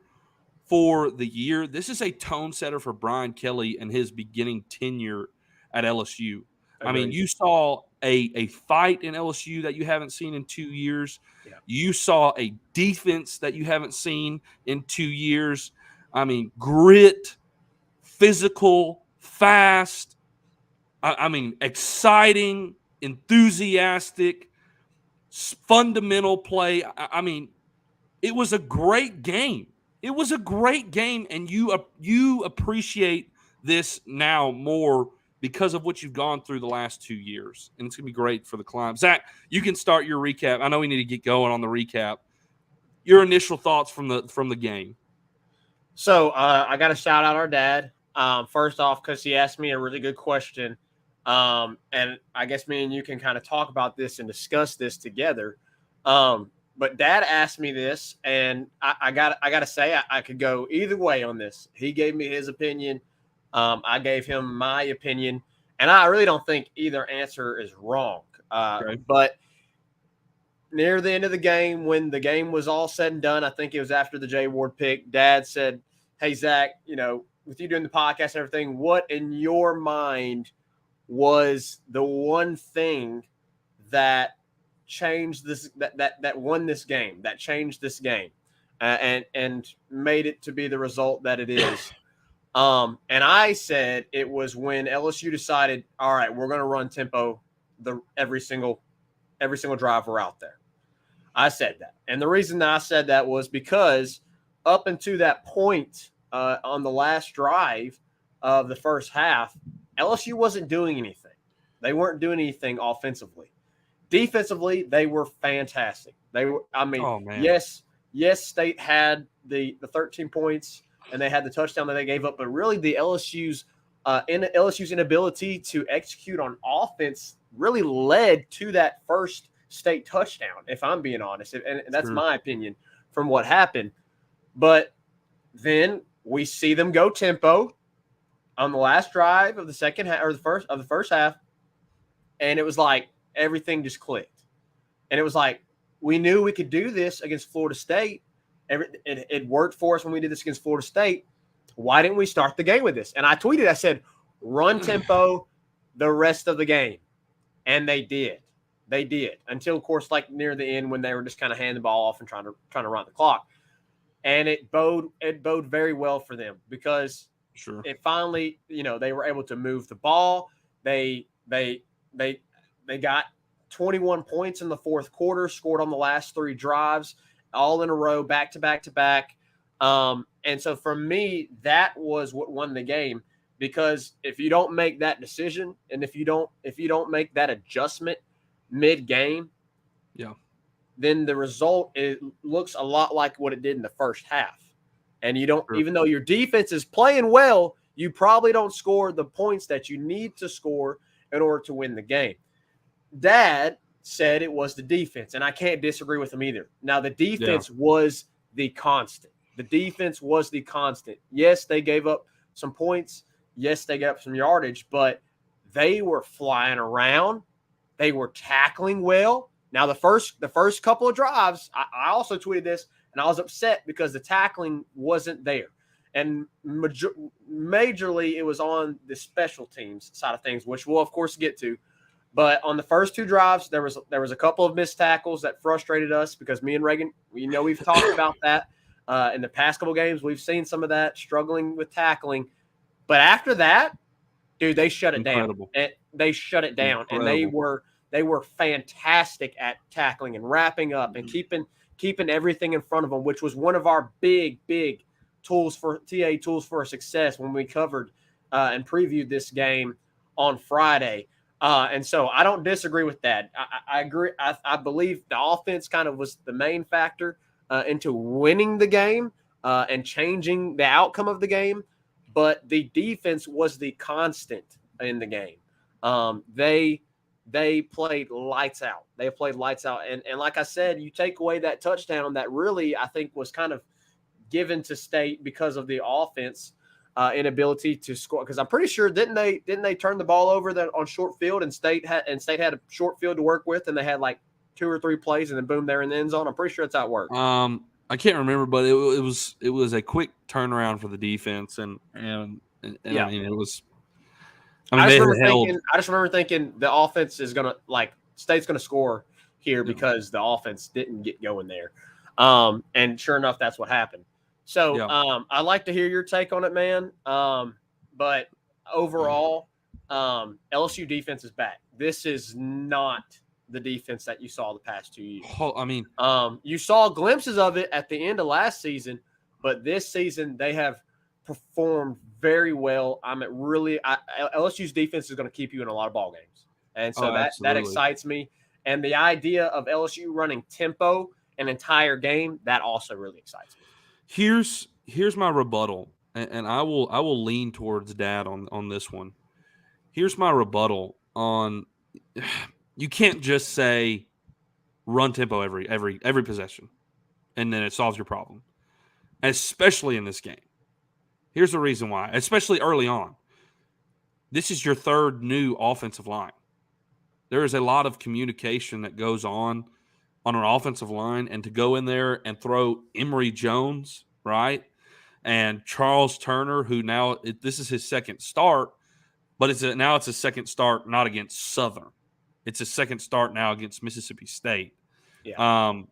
[SPEAKER 2] for the year. This is a tone setter for Brian Kelly and his beginning tenure at LSU. I mean, you saw a fight in LSU that you haven't seen in 2 years. Yeah. You saw a defense that you haven't seen in 2 years. I mean, grit, physical, fast. I mean, exciting, enthusiastic, fundamental play. I mean, it was a great game. It was a great game, and you appreciate this now more because of what you've gone through the last 2 years. And it's going to be great for the climb. Zach, you can start your recap. I know we need to get going on the recap. Your initial thoughts from the game.
[SPEAKER 3] So I got to shout out our dad. First off, because he asked me a really good question. And I guess me and you can kind of talk about this and discuss this together. But Dad asked me this, and I got to say I could go either way on this. He gave me his opinion. I gave him my opinion, And I really don't think either answer is wrong.
[SPEAKER 2] Okay.
[SPEAKER 3] But near the end of the game, when the game was all said and done, I think it was after the Jay Ward pick, Dad said, "Hey, Zach, with you doing the podcast and everything, what in your mind was the one thing that changed this, that won this game, that changed this game, and made it to be the result that it is?" And I said it was when LSU decided, all right, we're going to run tempo every single drive we're out there. I said that. And the reason that I said that was because up until that point on the last drive of the first half, LSU wasn't doing anything. They weren't doing anything offensively. Defensively, they were fantastic. Yes, State had the 13 points and they had the touchdown that they gave up, but really the LSU's inability to execute on offense really led to that first State touchdown, if I'm being honest. And that's my opinion from what happened. But then we see them go tempo on the last drive of the second half, or the first half, and it was like everything just clicked. And it was like we knew we could do this against Florida State. It worked for us when we did this against Florida State. Why didn't we start the game with this? And I tweeted, I said, run tempo the rest of the game. And they did. They did until, of course, like near the end when they were just kind of handing the ball off and trying to run the clock. And it bode very well for them because it finally, they were able to move the ball. They got 21 points in the fourth quarter, scored on the last 3 drives, all in a row, back to back to back. And so for me, that was what won the game, because if you don't make that decision and if you don't make that adjustment mid-game, then the result looks a lot like what it did in the first half. And you don't, even though your defense is playing well, you probably don't score the points that you need to score in order to win the game. Dad said it was the defense, and I can't disagree with him either. Now, the defense was the constant. The defense was the constant. Yes, they gave up some points. Yes, they got some yardage, but they were flying around. They were tackling well. Now, the first couple of drives, I also tweeted this, and I was upset because the tackling wasn't there. And majorly, it was on the special teams side of things, which we'll, of course, get to. But on the first 2 drives, there was a couple of missed tackles that frustrated us because me and Reagan, we've talked about that in the past couple games. We've seen some of that struggling with tackling. But after that, dude, they shut it down. They shut it down, and they were fantastic at tackling and wrapping up and keeping everything in front of them, which was one of our big tools for success when we covered and previewed this game on Friday. And so I don't disagree with that. I agree. I believe the offense kind of was the main factor into winning the game and changing the outcome of the game. But the defense was the constant in the game. They played lights out. And like I said, you take away that touchdown that really, I think, was kind of given to State because of the offense inability to score. Because I'm pretty sure didn't they turn the ball over on short field, and State had a short field to work with, and they had like 2 or 3 plays, and then boom, they're in the end zone. I'm pretty sure that's how it worked.
[SPEAKER 2] I can't remember, but it was a quick turnaround for the defense, and I mean, it was. I just remember thinking the offense is gonna, like, State's gonna score here because the offense didn't get going there, and sure enough, that's what happened. So I'd like to hear your take on it, man. But overall, LSU defense is back. This is not the defense that you saw the past 2 years. I mean,
[SPEAKER 3] you saw glimpses of it at the end of last season, but this season they have performed very well. LSU's defense is going to keep you in a lot of ball games, and so that excites me. And the idea of LSU running tempo an entire game, that also really excites me.
[SPEAKER 2] Here's my rebuttal, and I will lean towards Dad on this one. Here's my rebuttal on. You can't just say run tempo every possession, and then it solves your problem, especially in this game. Here's the reason why, especially early on. this is your third new offensive line. There is a lot of communication that goes on an offensive line, and to go in there and throw Emory Jones, right, and Charles Turner, who now this is his second start, but now it's a second start not against Southern. It's a second start now against Mississippi State.
[SPEAKER 3] Yeah.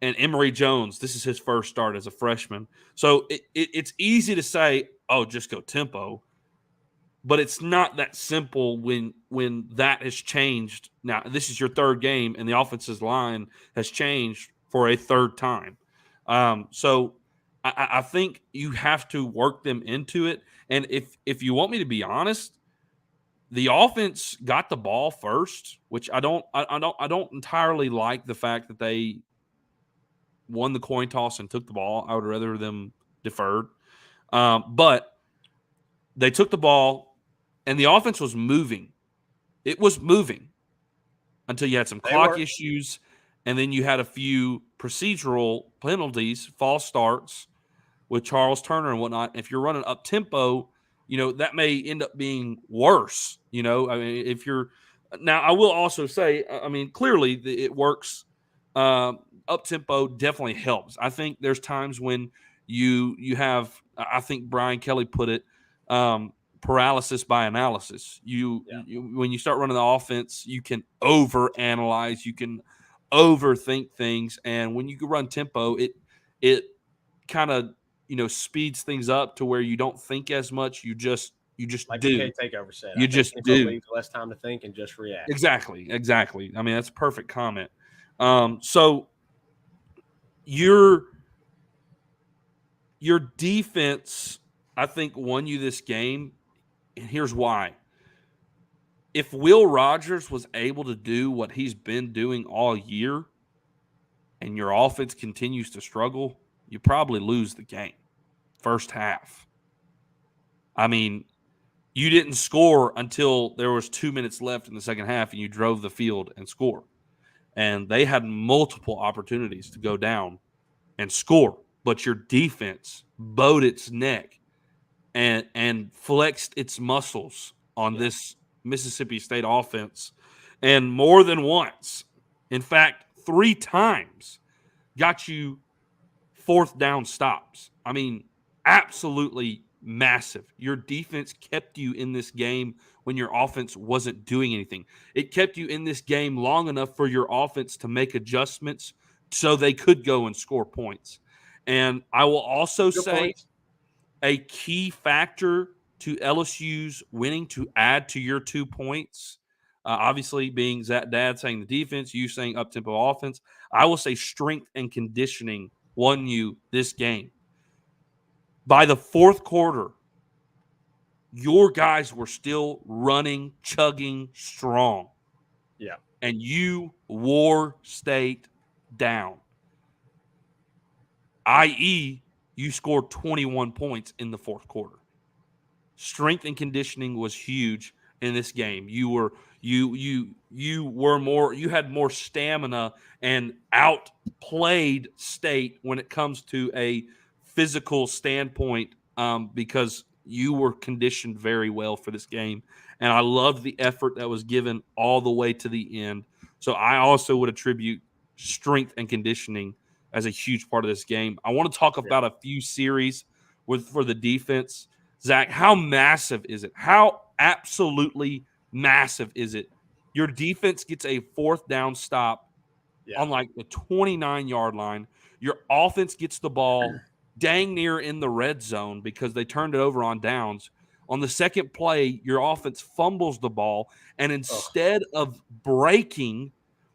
[SPEAKER 2] And Emory Jones, this is his first start as a freshman. So it's easy to say, oh, just go tempo. But it's not that simple when that has changed. Now, this is your third game, and the offensive line has changed for a third time. So I think you have to work them into it. And if you want me to be honest, the offense got the ball first, which I don't entirely like the fact that they won the coin toss and took the ball. I would rather them deferred. But they took the ball, and the offense was moving. It was moving until you had some clock issues, and then you had a few procedural penalties, false starts with Charles Turner and whatnot. If you're running up tempo, that may end up being worse. I mean, if you're now, I will also say, I mean, clearly it works. Up tempo definitely helps. I think there's times when you have, I think Brian Kelly put it, paralysis by analysis. When you start running the offense, you can overanalyze, you can overthink things, and when you can run tempo, it kind of speeds things up to where you don't think as much. You just
[SPEAKER 3] like
[SPEAKER 2] do.
[SPEAKER 3] the takeover said.
[SPEAKER 2] You just do.
[SPEAKER 3] Leaves less time to think and just react.
[SPEAKER 2] Exactly. I mean, that's a perfect comment. So your defense, I think, won you this game, and here's why. If Will Rogers was able to do what he's been doing all year, and your offense continues to struggle, you probably lose the game first half. I mean, you didn't score until there was 2 minutes left in the second half, and you drove the field and scored. And they had multiple opportunities to go down and score, but your defense bowed its neck and flexed its muscles on this Mississippi State offense, and more than once, in fact, 3 times, got you fourth down stops. I mean, absolutely massive. Your defense kept you in this game when your offense wasn't doing anything. It kept you in this game long enough for your offense to make adjustments so they could go and score points. And I will also say a key factor to LSU's winning, to add to your 2 points, obviously being Zach Dad saying the defense, you saying up-tempo offense, I will say strength and conditioning won you this game. By the fourth quarter, your guys were still running, chugging strong.
[SPEAKER 3] Yeah.
[SPEAKER 2] And you wore State down. I.e., you scored 21 points in the fourth quarter. Strength and conditioning was huge in this game. You had more stamina and outplayed State when it comes to a physical standpoint, because you were conditioned very well for this game. And I loved the effort that was given all the way to the end. So I also would attribute strength and conditioning as a huge part of this game. I want to talk about a few series for the defense. Zach, how massive is it? How absolutely massive is it? Your defense gets a fourth down stop on like the 29-yard line. Your offense gets the ball dang near in the red zone because they turned it over on downs. On the second play, your offense fumbles the ball, and instead of breaking,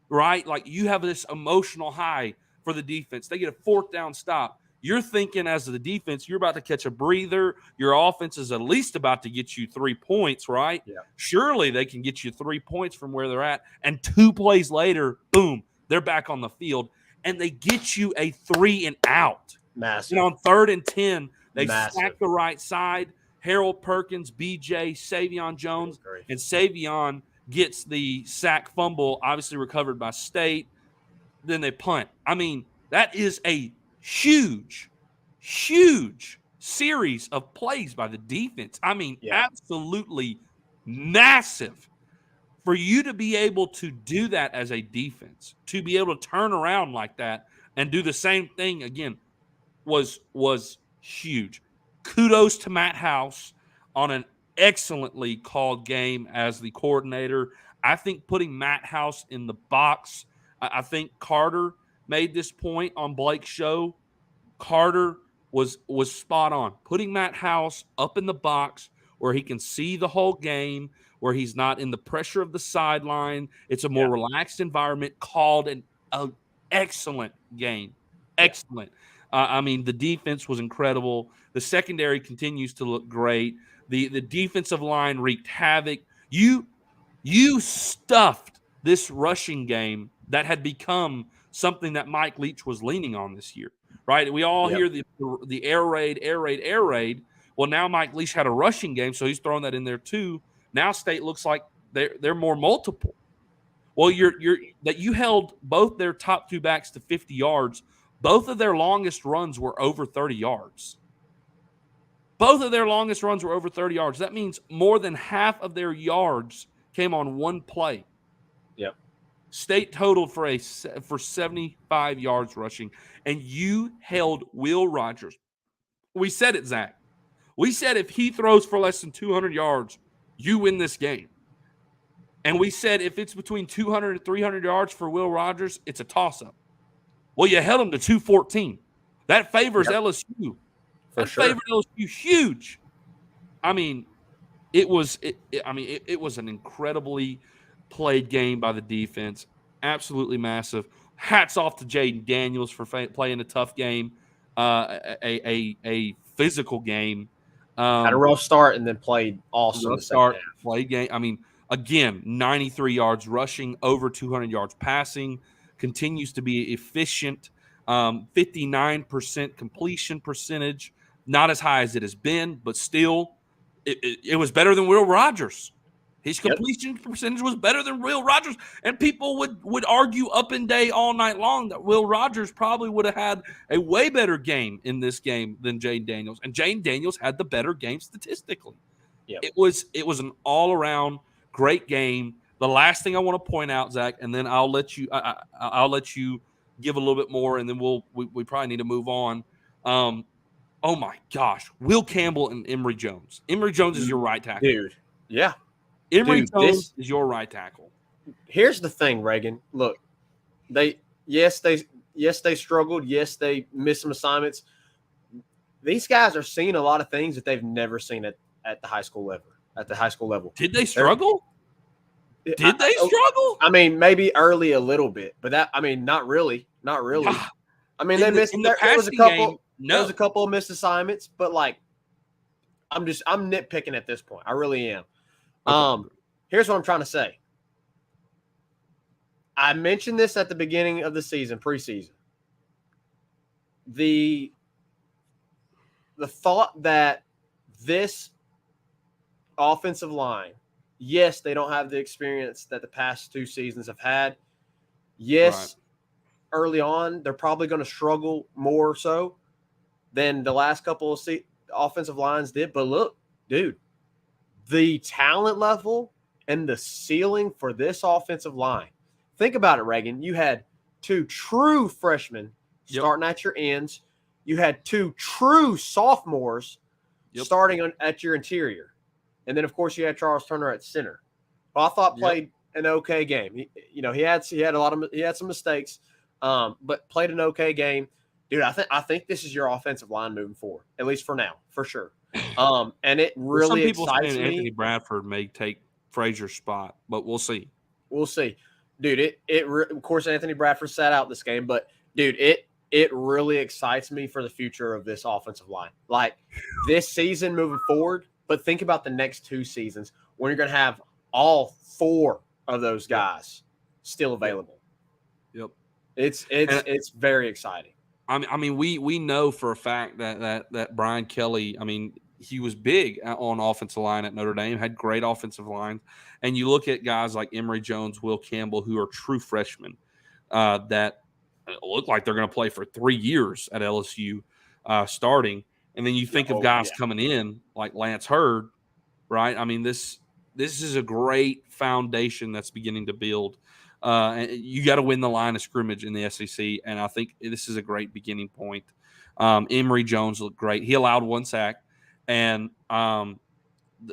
[SPEAKER 2] right, like you have this emotional high for the defense, they get a fourth down stop. You're thinking as the defense, you're about to catch a breather. Your offense is at least about to get you 3 points, right?
[SPEAKER 3] Yeah.
[SPEAKER 2] Surely they can get you 3 points from where they're at. And 2 plays later, boom, they're back on the field. And they get you a 3 and out.
[SPEAKER 3] Massive.
[SPEAKER 2] And on 3rd and 10, they sack the right side. Harold Perkins, BJ, Savion Jones, and Savion gets the sack fumble, obviously recovered by State. Then they punt. I mean, that is a huge series of plays by the defense. I mean, absolutely Massive. For you to be able to do that as a defense, to be able to turn around like that and do the same thing again was huge. Kudos to Matt House on an excellently called game as the coordinator. I think putting Matt House in the box, I think Carter made this point on Blake's show. Carter was spot on. Putting Matt House up in the box where he can see the whole game, where he's not in the pressure of the sideline. It's a more relaxed environment, called an excellent game. Excellent. I mean, the defense was incredible. The secondary continues to look great. The defensive line wreaked havoc. You stuffed this rushing game that had become something that Mike Leach was leaning on this year, right? We all hear the air raid. Well, now Mike Leach had a rushing game, so he's throwing that in there too. Now State looks like they're more multiple. Well, you held both their top two backs to 50 yards. Both of their longest runs were over 30 yards. Both of their longest runs were over 30 yards. That means more than half of their yards came on one play.
[SPEAKER 3] Yep.
[SPEAKER 2] State totaled for 75 yards rushing, and you held Will Rogers. We said it, Zach. We said if he throws for less than 200 yards, you win this game. And we said if it's between 200 and 300 yards for Will Rogers, it's a toss-up. Well, you held him to 214. That favors LSU. That favored LSU huge. I mean, it was an incredibly played game by the defense. Absolutely massive. Hats off to Jaden Daniels for playing a tough game, a physical game.
[SPEAKER 3] Had a rough start and then played awesome in the second half.
[SPEAKER 2] Played game. I mean, again, 93 yards rushing, over 200 yards passing. Continues to be efficient. 59% completion percentage. Not as high as it has been, but still, it was better than Will Rogers. His completion percentage was better than Will Rogers. And people would argue up and day all night long that Will Rogers probably would have had a way better game in this game than Jaden Daniels. And Jaden Daniels had the better game statistically. Yep. It was an all-around great game. The last thing I want to point out, Zach, and then I'll let you give a little bit more, and then we probably need to move on. Oh my gosh, Will Campbell and Emory Jones. Emory Jones is your right tackle,
[SPEAKER 3] dude. Yeah,
[SPEAKER 2] Emory Jones is your right tackle.
[SPEAKER 3] Here's the thing, Reagan. Look, they struggled. Yes, they missed some assignments. These guys are seeing a lot of things that they've never seen at the high school level. Did
[SPEAKER 2] they struggle? Did they struggle?
[SPEAKER 3] I mean, maybe early a little bit, but not really. I mean, they missed. There was a couple. There was a couple of missed assignments, but like, I'm nitpicking at this point. I really am. Okay. Here's what I'm trying to say. I mentioned this at the beginning of the season, preseason. The thought that this offensive line, yes, they don't have the experience that the past two seasons have had. Yes, early on, they're probably going to struggle more so than the last couple of offensive lines did. But look, dude, the talent level and the ceiling for this offensive line. Think about it, Reagan. You had two true freshmen starting at your ends. You had two true sophomores starting at your interior. And then, of course, you had Charles Turner at center. Well, I thought played an okay game. He had some mistakes, but played an okay game. Dude, I think this is your offensive line moving forward, at least for now, for sure. And it really excites me.
[SPEAKER 2] Anthony Bradford may take Frazier's spot, but we'll see.
[SPEAKER 3] We'll see, dude. Of course, Anthony Bradford sat out this game, but dude, it really excites me for the future of this offensive line. Like this season moving forward, but think about the next two seasons when you're going to have all four of those guys still available.
[SPEAKER 2] Yep,
[SPEAKER 3] it's very exciting.
[SPEAKER 2] I mean, we know for a fact that Brian Kelly, I mean, he was big on offensive line at Notre Dame, had great offensive lines. And you look at guys like Emory Jones, Will Campbell, who are true freshmen that look like they're going to play for 3 years at LSU starting. And then you think of guys coming in like Lance Hurd, right? I mean, this this is a great foundation that's beginning to build. And you got to win the line of scrimmage in the SEC, and I think this is a great beginning point. Emory Jones looked great. He allowed 1 sack, and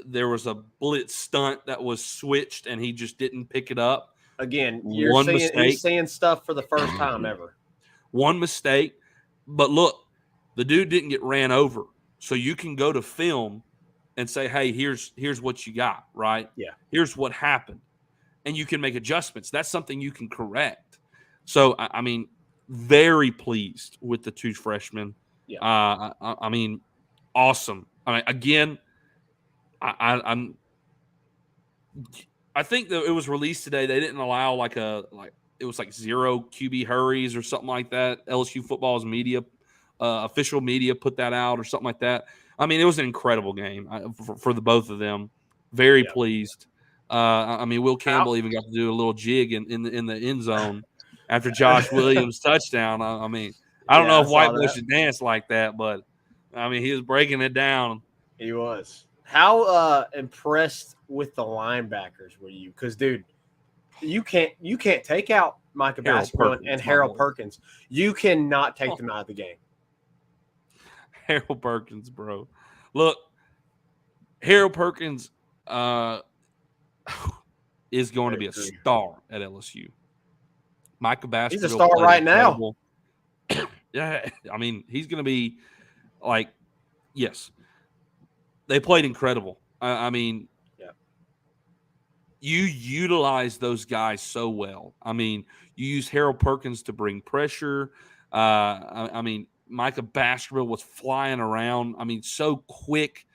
[SPEAKER 2] there was a blitz stunt that was switched, and he just didn't pick it up.
[SPEAKER 3] Again, he's seeing stuff for the first time ever.
[SPEAKER 2] One mistake, but look, the dude didn't get ran over, so you can go to film and say, "Hey, here's what you got." Right?
[SPEAKER 3] Yeah.
[SPEAKER 2] Here's what happened, and you can make adjustments. That's something you can correct. So, I mean, very pleased with the 2 freshmen.
[SPEAKER 3] Yeah.
[SPEAKER 2] I mean, awesome. I mean, again, I think that it was released today. They didn't allow it was like 0 QB hurries or something like that. LSU football's media, official media put that out or something like that. I mean, it was an incredible game for the both of them. Very pleased. I mean, Will Campbell even got to do a little jig in the end zone after Josh Williams' touchdown. I mean, I don't know if White Boy should dance like that, but I mean, he was breaking it down.
[SPEAKER 3] He was. How impressed with the linebackers were you? Because, dude, you can't take out Micah Baskerville and Harold Perkins. You cannot take them out of the game.
[SPEAKER 2] Harold Perkins, bro. Look, Harold Perkins is going to be a star at LSU. Micah Baskerville.
[SPEAKER 3] He's a star right now.
[SPEAKER 2] Yeah, I mean, he's going to be like, yes. They played incredible. I mean, you utilize those guys so well. I mean, you use Harold Perkins to bring pressure. I mean, Micah Baskerville was flying around. I mean, so quick,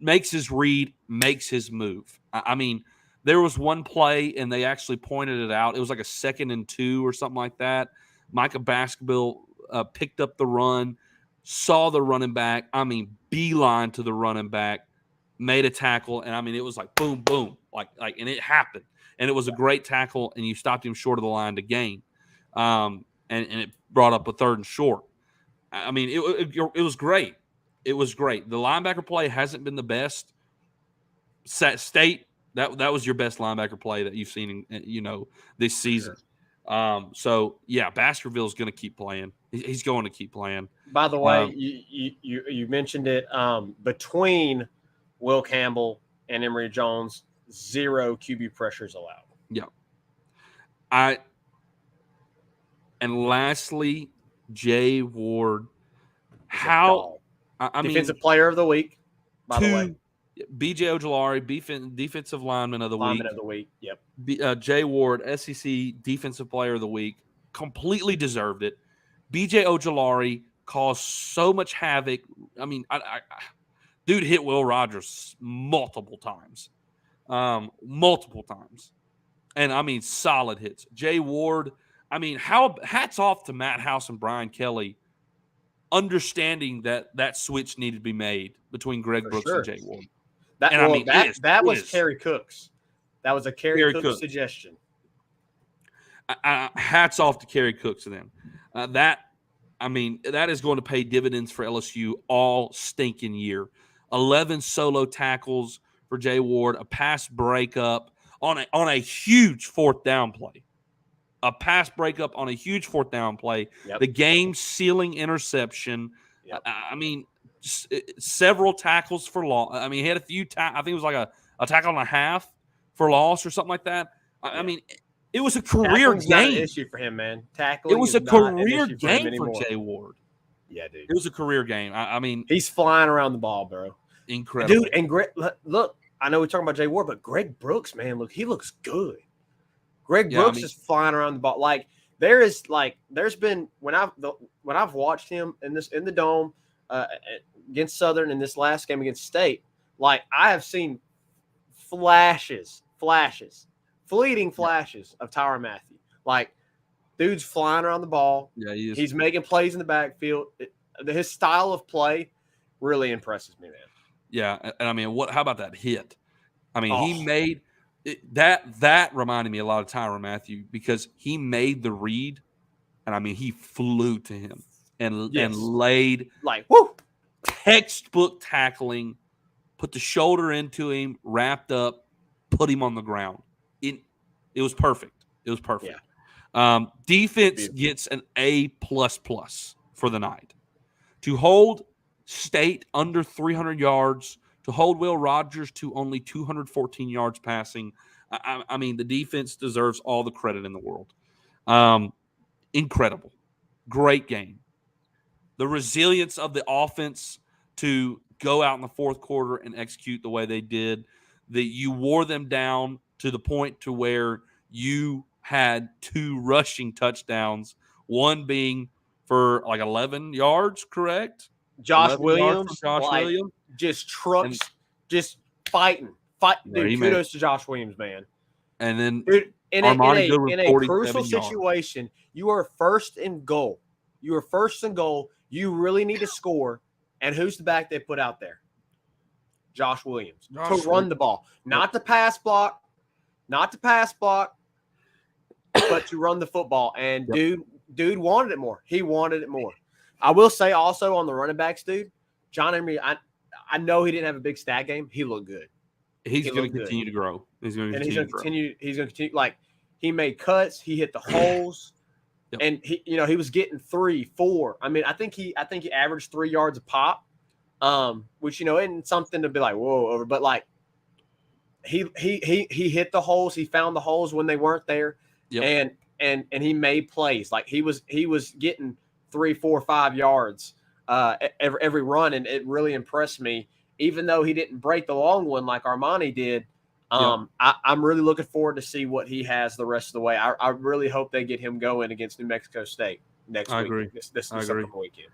[SPEAKER 2] makes his read, makes his move. I mean, there was one play, and they actually pointed it out. It was like a 2nd and 2 or something like that. Micah Baskerville picked up the run, saw the running back. I mean, beeline to the running back, made a tackle, and I mean, it was like boom, boom, and it happened. And it was a great tackle, and you stopped him short of the line to gain. And it brought up a 3rd and short. I mean, it was great. It was great. The linebacker play hasn't been the best. State, that was your best linebacker play that you've seen in, this season. Sure. So yeah, Baskerville's going to keep playing. He's going to keep playing.
[SPEAKER 3] By the way, you mentioned it. Between Will Campbell and Emory Jones, 0 QB pressures allowed.
[SPEAKER 2] Yeah. And lastly, Jay Ward.
[SPEAKER 3] Defensive player of the week, by the way.
[SPEAKER 2] B.J. Ojolari, defensive lineman of the
[SPEAKER 3] week. Yep.
[SPEAKER 2] Jay Ward, SEC defensive player of the week, completely deserved it. B.J. Ojolari caused so much havoc. I mean, dude hit Will Rogers multiple times. And I mean, solid hits. Jay Ward, I mean, hats off to Matt House and Brian Kelly, understanding that switch needed to be made between Greg Brooks and Jay Ward.
[SPEAKER 3] That was Kerry Cooks. That was a Kerry Cooks suggestion.
[SPEAKER 2] Hats off to Kerry Cooks and them. That is going to pay dividends for LSU all stinking year. 11 solo tackles for Jay Ward, a pass breakup on a huge 4th down play. A pass breakup on a huge 4th down play. Yep. The game-sealing interception. Yep. I mean, several tackles for loss. I mean, he had a few I think it was like a tackle and a half for loss or something like that. I mean, it was a career game.
[SPEAKER 3] Not an issue for him, man. Tackling.
[SPEAKER 2] It was a career game for Jay Ward.
[SPEAKER 3] Yeah, dude.
[SPEAKER 2] It was a career game. I mean,
[SPEAKER 3] he's flying around the ball, bro.
[SPEAKER 2] Incredible,
[SPEAKER 3] dude. And look, I know we're talking about Jay Ward, but Greg Brooks, man, look, he looks good. Greg Brooks is flying around the ball. There's been when I've watched him in the dome against Southern in this last game against State, I have seen fleeting flashes of Tyrann Mathieu. Dude's flying around the ball.
[SPEAKER 2] Yeah, he is.
[SPEAKER 3] He's making plays in the backfield. His style of play really impresses me, man.
[SPEAKER 2] Yeah, and I mean, how about that hit? I mean, he made that reminded me a lot of Tyrann Mathieu because he made the read, and I mean, he flew to him and laid textbook tackling, put the shoulder into him, wrapped up. put him on the ground. It was perfect. It was perfect.
[SPEAKER 3] Yeah.
[SPEAKER 2] Defense gets an A++ for the night. To hold State under 300 yards, to hold Will Rogers to only 214 yards passing. I mean, the defense deserves all the credit in the world. Incredible. Great game. The resilience of the offense to go out in the fourth quarter and execute the way they did, that you wore them down to the point to where you had 2 rushing touchdowns, one being for like 11 yards, correct?
[SPEAKER 3] Josh
[SPEAKER 2] 11 yards
[SPEAKER 3] Williams,
[SPEAKER 2] from Josh Williams.
[SPEAKER 3] just trucks,
[SPEAKER 2] And-
[SPEAKER 3] just fighting.
[SPEAKER 2] There he
[SPEAKER 3] Dude, kudos to Josh Williams, man.
[SPEAKER 2] And then
[SPEAKER 3] Dude, in
[SPEAKER 2] Armani Good
[SPEAKER 3] a
[SPEAKER 2] with 47
[SPEAKER 3] crucial
[SPEAKER 2] yards.
[SPEAKER 3] situation, you are first and goal. You really need to score. And who's the back they put out there? Josh Williams. To run the ball. Not to pass block, but to run the football. And dude wanted it more. He wanted it more. I will say also on the running backs, dude, John Emery, I know he didn't have a big stat game. He looked good.
[SPEAKER 2] He's going to continue to grow. He's going to continue. Like, he made cuts. He hit the holes.
[SPEAKER 3] Yep. And he was getting 3, 4. I mean, I think he averaged 3 yards a pop, which isn't something to be like whoa over, but like he hit the holes. He found the holes when they weren't there, and he made plays. Like he was getting 3, 4, 5 yards every run, and it really impressed me. Even though he didn't break the long one like Armani did. I'm really looking forward to see what he has the rest of the way. I really hope they get him going against New Mexico State next week.
[SPEAKER 2] Agree.
[SPEAKER 3] This upcoming weekend.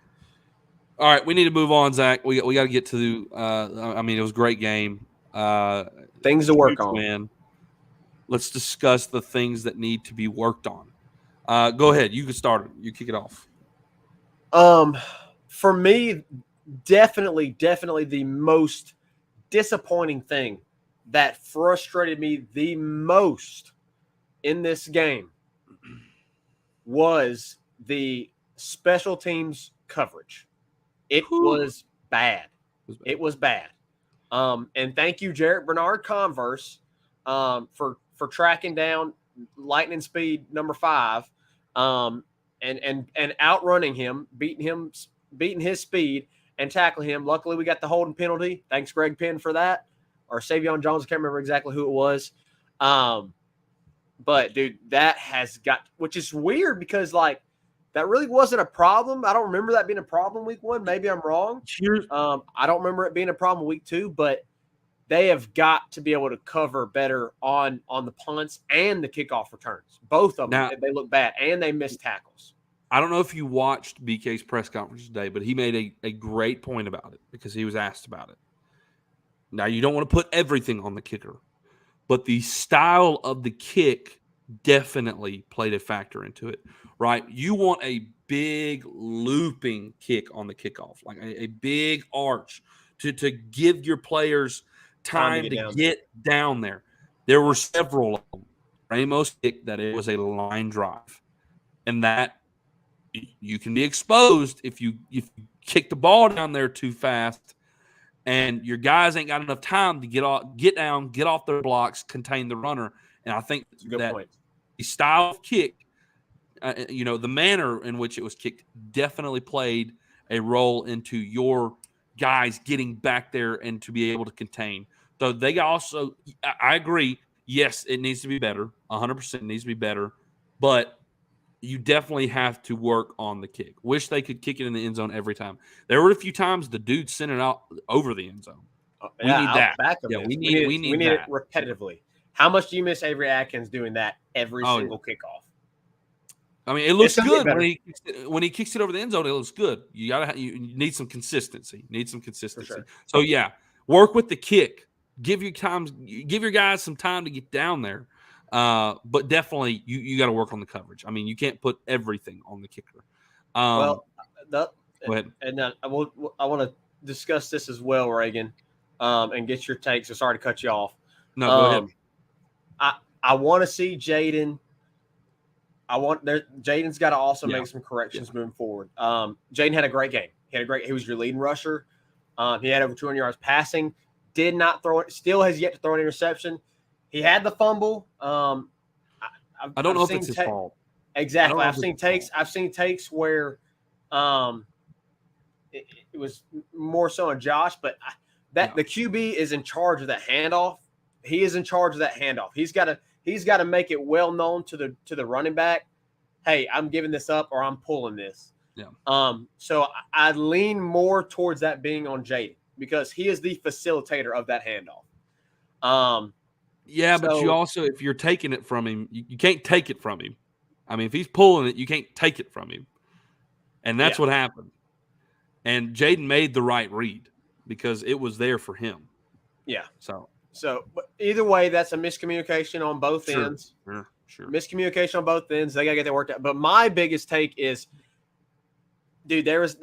[SPEAKER 2] All right, we need to move on, Zach. We got to get to. It was a great game.
[SPEAKER 3] Things to work on.
[SPEAKER 2] Win. Let's discuss the things that need to be worked on. Go ahead. You can start it. You kick it off.
[SPEAKER 3] For me, definitely the most disappointing thing that frustrated me the most in this game was the special teams coverage. It was bad. It was bad. And thank you, Jarrett Bernard Converse, for tracking down lightning speed number 5, and outrunning him, beating his speed and tackling him. Luckily, we got the holding penalty. Thanks, Greg Penn, for that. Or Savion Jones, I can't remember exactly who it was. But, dude, that has got – which is weird because, like, that really wasn't a problem. I don't remember that being a problem week 1. Maybe I'm wrong. I don't remember it being a problem week 2, but they have got to be able to cover better on the punts and the kickoff returns. Both of them, now, they look bad, and they miss tackles.
[SPEAKER 2] I don't know if you watched BK's press conference today, but he made a great point about it because he was asked about it. Now, you don't want to put everything on the kicker, but the style of the kick definitely played a factor into it, right? You want a big looping kick on the kickoff, like a big arch to give your players time to get down there. There were several of them. Ramos kick that it was a line drive, and that you can be exposed if you kick the ball down there too fast. And your guys ain't got enough time to get off their blocks, contain the runner. And I think that the style of kick, the manner in which it was kicked definitely played a role into your guys getting back there and to be able to contain. So they also, I agree, yes, it needs to be better. 100% needs to be better. But you definitely have to work on the kick. Wish they could kick it in the end zone every time. There were a few times the dude sent it out over the end zone. We need that. We need
[SPEAKER 3] it repetitively. How much do you miss Avery Atkins doing that every single kickoff?
[SPEAKER 2] I mean, it looks good when he kicks it over the end zone. It looks good. You need some consistency.
[SPEAKER 3] Sure.
[SPEAKER 2] So yeah, work with the kick. Give your guys some time to get down there. But definitely, you got to work on the coverage. I mean, you can't put everything on the kicker.
[SPEAKER 3] Go ahead. And I want to discuss this as well, Reagan, and get your take. So sorry to cut you off.
[SPEAKER 2] No, go ahead.
[SPEAKER 3] I want to see Jaden. Jaden's got to also make some corrections moving forward. Jaden had a great game. He was your leading rusher. He had over 200 yards passing. Did not throw it. Still has yet to throw an interception. He had the fumble.
[SPEAKER 2] I don't know if it's his fault.
[SPEAKER 3] Exactly. I've seen takes where it was more so on Josh, but the QB is in charge of that handoff. He is in charge of that handoff. He's got to make it well known to the running back. Hey, I'm giving this up or I'm pulling this.
[SPEAKER 2] Yeah.
[SPEAKER 3] So I lean more towards that being on Jaden because he is the facilitator of that handoff.
[SPEAKER 2] But you also, if you're taking it from him, you can't take it from him. I mean, if he's pulling it, you can't take it from him. And that's what happened. And Jaden made the right read because it was there for him.
[SPEAKER 3] Yeah.
[SPEAKER 2] So
[SPEAKER 3] but either way, that's a miscommunication on both ends.
[SPEAKER 2] Sure.
[SPEAKER 3] Miscommunication on both ends. They got to get that worked out. But my biggest take is, dude, there was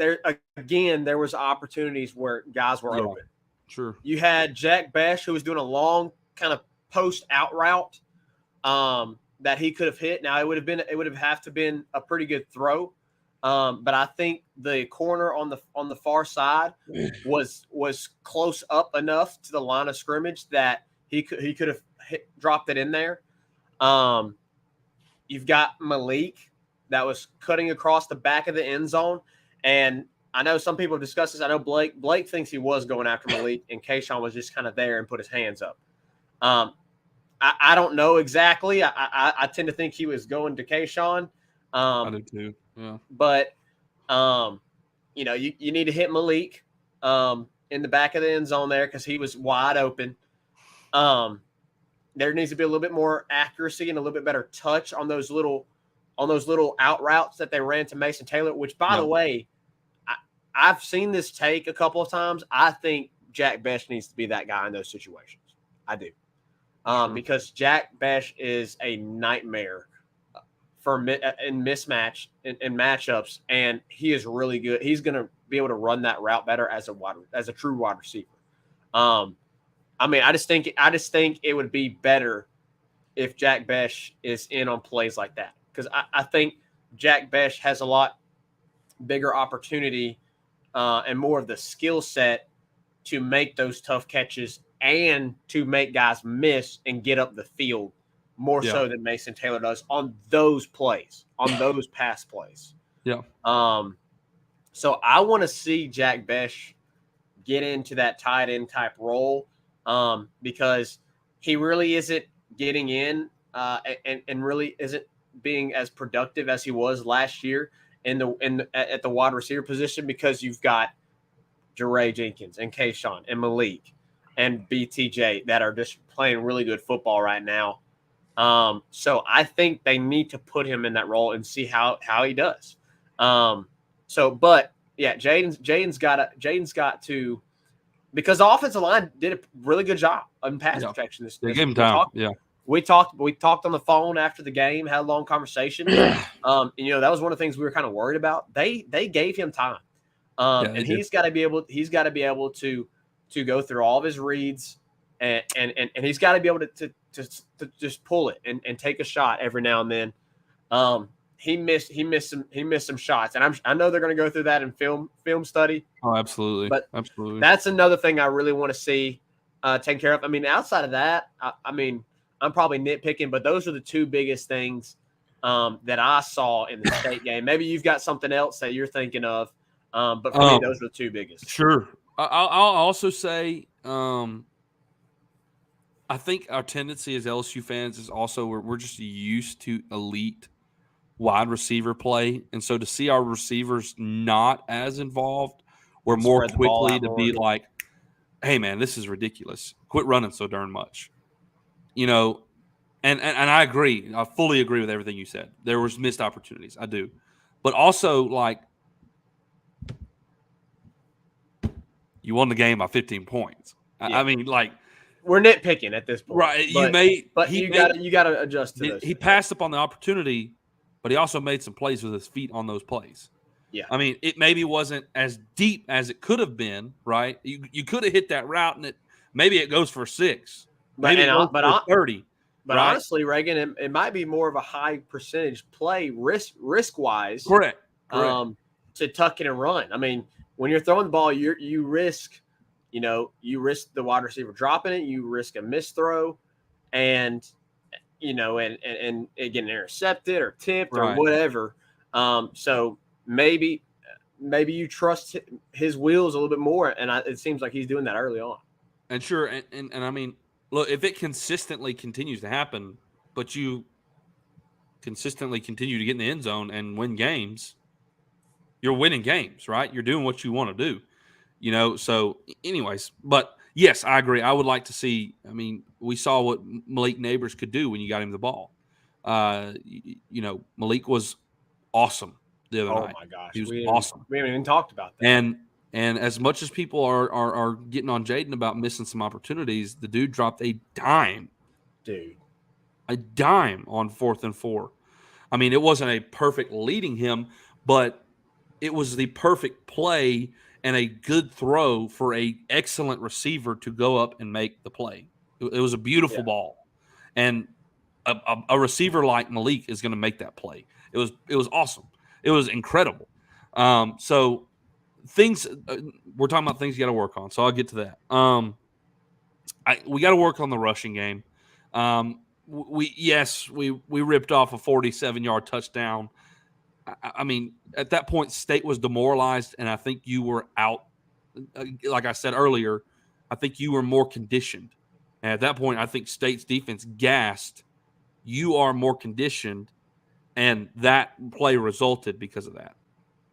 [SPEAKER 3] opportunities where guys were open.
[SPEAKER 2] Sure.
[SPEAKER 3] You had Jack Besh, who was doing a long kind of post out route that he could have hit. Now it would have been a pretty good throw. But I think the corner on the far side was close up enough to the line of scrimmage that he could have dropped it in there. You've got Malik that was cutting across the back of the end zone, and I know some people have discussed this. I know Blake thinks he was going after Malik, and Kayshawn was just kind of there and put his hands up. I don't know exactly. I tend to think he was going to Kayshawn.
[SPEAKER 2] I do too. Yeah.
[SPEAKER 3] But, you need to hit Malik in the back of the end zone there because he was wide open. There needs to be a little bit more accuracy and a little bit better touch on those little out routes that they ran to Mason Taylor, which, by the way, I've seen this take a couple of times. I think Jack Besh needs to be that guy in those situations. I do. Because Jack Besh is a nightmare in mismatch in matchups, and he is really good. He's going to be able to run that route better as a true wide receiver. I just think it would be better if Jack Besh is in on plays like that because I think Jack Besh has a lot bigger opportunity and more of the skill set to make those tough catches and to make guys miss and get up the field more so than Mason Taylor does on those plays, on those pass plays.
[SPEAKER 2] Yeah.
[SPEAKER 3] So I want to see Jack Besh get into that tight end type role because he really isn't getting in and really isn't being as productive as he was last year at the wide receiver position because you've got Jeray Jenkins and Kayshawn and Malik and BTJ that are just playing really good football right now. So I think they need to put him in that role and see how he does. Jaden's got to because the offensive line did a really good job in pass protection.
[SPEAKER 2] They gave him time.
[SPEAKER 3] We talked on the phone after the game, had a long conversation. That was one of the things we were kind of worried about. They gave him time. And he's got to be able to go through all of his reads and he's got to be able to just pull it and take a shot every now and then. He missed some shots, and I know they're going to go through that in film study.
[SPEAKER 2] Oh, absolutely.
[SPEAKER 3] But
[SPEAKER 2] absolutely,
[SPEAKER 3] that's another thing I really want to see taken care of. I mean, outside of that, I'm probably nitpicking, but those are the two biggest things that I saw in the state game. Maybe you've got something else that you're thinking of, but for me, those are the two biggest.
[SPEAKER 2] Sure. I'll also say I think our tendency as LSU fans is also we're just used to elite wide receiver play. And so to see our receivers not as involved, we're more quickly to be like, hey, man, this is ridiculous. Quit running so darn much. And I agree. I fully agree with everything you said. There was missed opportunities. I do. But also, like, you won the game by 15 points. Yeah. I mean, like,
[SPEAKER 3] we're nitpicking at this point.
[SPEAKER 2] Right.
[SPEAKER 3] You got to adjust to this.
[SPEAKER 2] He passed up on the opportunity, but he also made some plays with his feet on those plays.
[SPEAKER 3] Yeah.
[SPEAKER 2] I mean, it maybe wasn't as deep as it could have been, right? You could have hit that route and maybe it goes for 6. Maybe it goes for 30.
[SPEAKER 3] But right? Honestly, Reagan, it might be more of a high percentage play risk-wise.
[SPEAKER 2] Correct.
[SPEAKER 3] To tuck it and run. I mean, when you're throwing the ball, you risk the wide receiver dropping it, you risk a missed throw, and and it getting intercepted or tipped or
[SPEAKER 2] Right.
[SPEAKER 3] whatever. So maybe you trust his wheels a little bit more, and it seems like he's doing that early on.
[SPEAKER 2] And sure, and I mean, look, if it consistently continues to happen, but you consistently continue to get in the end zone and win games, you're winning games, right? You're doing what you want to do, So, anyways, but yes, I agree. I would like to see. I mean, we saw what Malik Neighbors could do when you got him the ball. Malik was awesome the other night.
[SPEAKER 3] My gosh,
[SPEAKER 2] He was awesome.
[SPEAKER 3] We haven't even talked about that.
[SPEAKER 2] And as much as people are getting on Jaden about missing some opportunities, the dude dropped a dime on 4th and 4. I mean, it wasn't a perfect leading him, but it was the perfect play and a good throw for a excellent receiver to go up and make the play. It was a beautiful ball, and a receiver like Malik is going to make that play. It was awesome. It was incredible. So things we're talking about things you got to work on. So I'll get to that. We got to work on the rushing game. We ripped off a 47-yard touchdown. I mean, at that point, State was demoralized, and I think you were out. Like I said earlier, I think you were more conditioned. And at that point, I think State's defense gassed. You are more conditioned, and that play resulted because of that.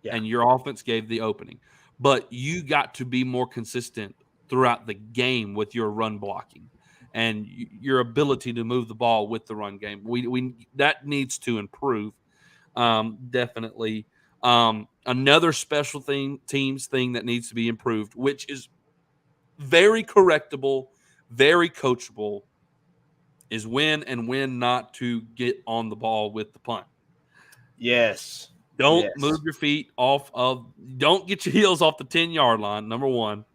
[SPEAKER 2] Yeah. And your offense gave the opening. But you got to be more consistent throughout the game with your run blocking and your ability to move the ball with the run game. We that needs to improve. Definitely. Another special teams thing that needs to be improved, which is very correctable, very coachable, is when and when not to get on the ball with the punt.
[SPEAKER 3] Yes.
[SPEAKER 2] Don't move your feet don't get your heels off the 10-yard line, number one.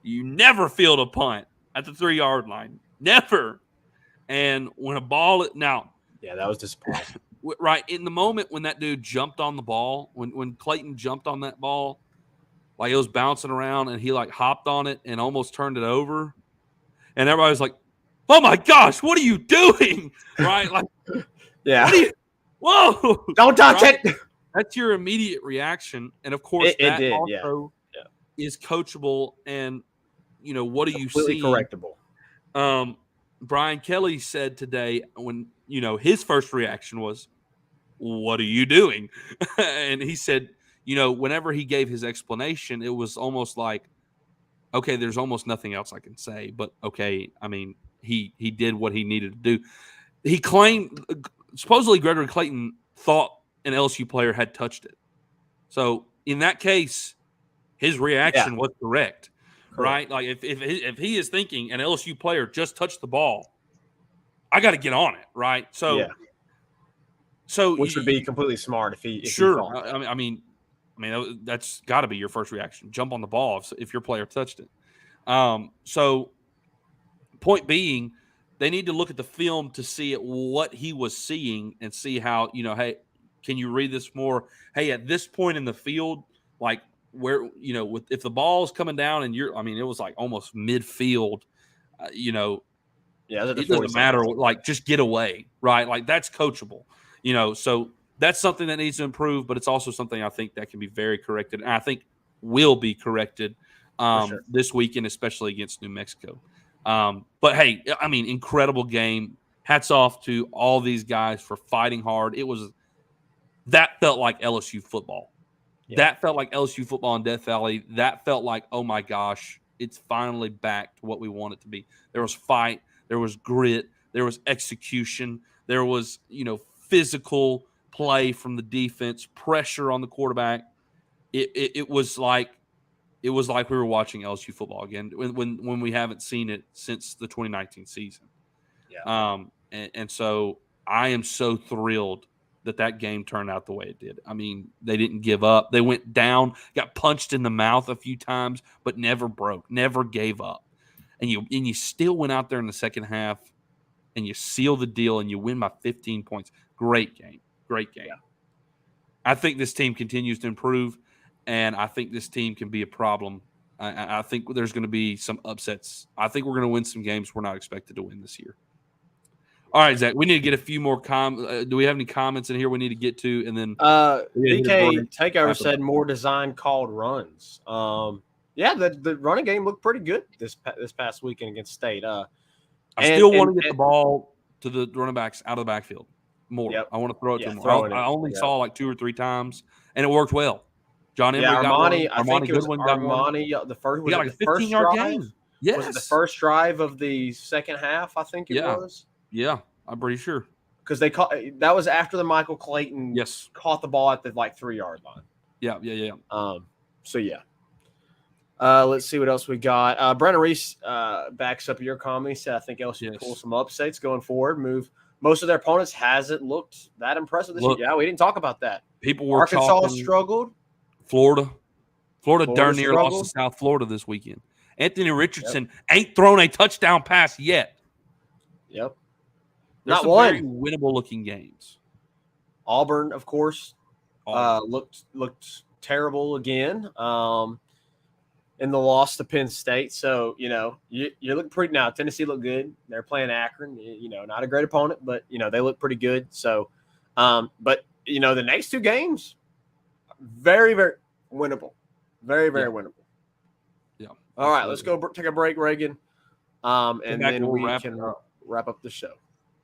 [SPEAKER 2] You never field a punt at the 3-yard line. Never. And when a ball – now –
[SPEAKER 3] yeah, that was disappointing.
[SPEAKER 2] Right. In the moment when that dude jumped on the ball, when Clayton jumped on that ball, like it was bouncing around and he like hopped on it and almost turned it over. And everybody was like, oh my gosh, what are you doing? Right? Like,
[SPEAKER 3] yeah.
[SPEAKER 2] Whoa.
[SPEAKER 3] Don't touch it.
[SPEAKER 2] That's your immediate reaction. And of course, that
[SPEAKER 3] did,
[SPEAKER 2] also is coachable. And, what do you see?
[SPEAKER 3] Completely correctable.
[SPEAKER 2] Brian Kelly said today when, his first reaction was, what are you doing? And he said, whenever he gave his explanation, it was almost like, okay, there's almost nothing else I can say. But, okay, I mean, he did what he needed to do. He claimed, supposedly Gregory Clayton thought an LSU player had touched it. So, in that case, his reaction was correct. Right? Like if he is thinking an LSU player just touched the ball, I got to get on it, right? So
[SPEAKER 3] which would be completely smart if he
[SPEAKER 2] sure. I mean that's got to be your first reaction. Jump on the ball if your player touched it. So point being, they need to look at the film to see what he was seeing and see how, hey, can you read this more? Hey, at this point in the field, like where, if the ball is coming down and it was like almost midfield, it doesn't matter. Like, just get away, right? Like, that's coachable, so that's something that needs to improve, but it's also something I think that can be very corrected. And I think will be corrected this weekend, especially against New Mexico. But hey, I mean, incredible game. Hats off to all these guys for fighting hard. That felt like LSU football. Yeah. That felt like LSU football in Death Valley. That felt like, oh my gosh, it's finally back to what we want it to be. There was fight, there was grit, there was execution, there was, physical play from the defense, pressure on the quarterback. It was like we were watching LSU football again when we haven't seen it since the 2019 season. Yeah. And so I am so thrilled that game turned out the way it did. I mean, they didn't give up. They went down, got punched in the mouth a few times, but never broke, never gave up. And you still went out there in the second half and you seal the deal and you win by 15 points. Great game. Yeah. I think this team continues to improve, and I think this team can be a problem. I think there's going to be some upsets. I think we're going to win some games we're not expected to win this year. All right, Zach, we need to get a few more do we have any comments in here we need to get to? And then
[SPEAKER 3] BK Takeover said more design called runs. Yeah, the running game looked pretty good this past weekend against State.
[SPEAKER 2] I still want to get the ball to the running backs out of the backfield more.
[SPEAKER 3] Yep.
[SPEAKER 2] I want to throw it to them more. I only saw like 2 or 3 times, and it worked well. John Emery got one.
[SPEAKER 3] I think it was Armani. The first,
[SPEAKER 2] he got like a 15-yard game. Yes.
[SPEAKER 3] Was it the first drive of the second half? I think it was.
[SPEAKER 2] Yeah, I'm pretty sure.
[SPEAKER 3] Because that was after the Michael Clayton caught the ball at the 3-yard line.
[SPEAKER 2] Yeah.
[SPEAKER 3] So yeah. Let's see what else we got. Brennan Reese backs up your comment. He said, I think LSU pull some upsets going forward. Move most of their opponents. Hasn't looked that impressive this year. Yeah, we didn't talk about that.
[SPEAKER 2] People were
[SPEAKER 3] Arkansas struggled.
[SPEAKER 2] Florida darn near lost to South Florida this weekend. Anthony Richardson ain't thrown a touchdown pass yet.
[SPEAKER 3] Yep.
[SPEAKER 2] There's
[SPEAKER 3] Not
[SPEAKER 2] some
[SPEAKER 3] one.
[SPEAKER 2] very winnable looking games.
[SPEAKER 3] Auburn, of course, looked terrible again in the loss to Penn State. So, you look pretty now. Tennessee looked good. They're playing Akron, not a great opponent, but, they look pretty good. So, but, the next 2 games, very, very winnable. Very, very winnable.
[SPEAKER 2] Yeah.
[SPEAKER 3] All right, let's go take a break, Reagan. And then we can wrap up the show.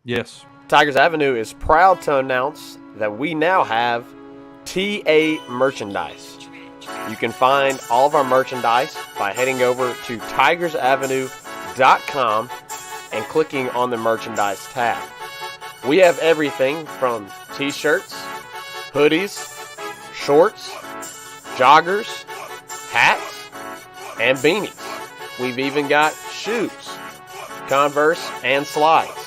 [SPEAKER 2] Yes.
[SPEAKER 3] Tigers Avenue is proud to announce that we now have TA merchandise. You can find all of our merchandise by heading over to tigersavenue.com and clicking on the merchandise tab. We have everything from t-shirts, hoodies, shorts, joggers, hats, and beanies. We've even got shoes, Converse, and slides.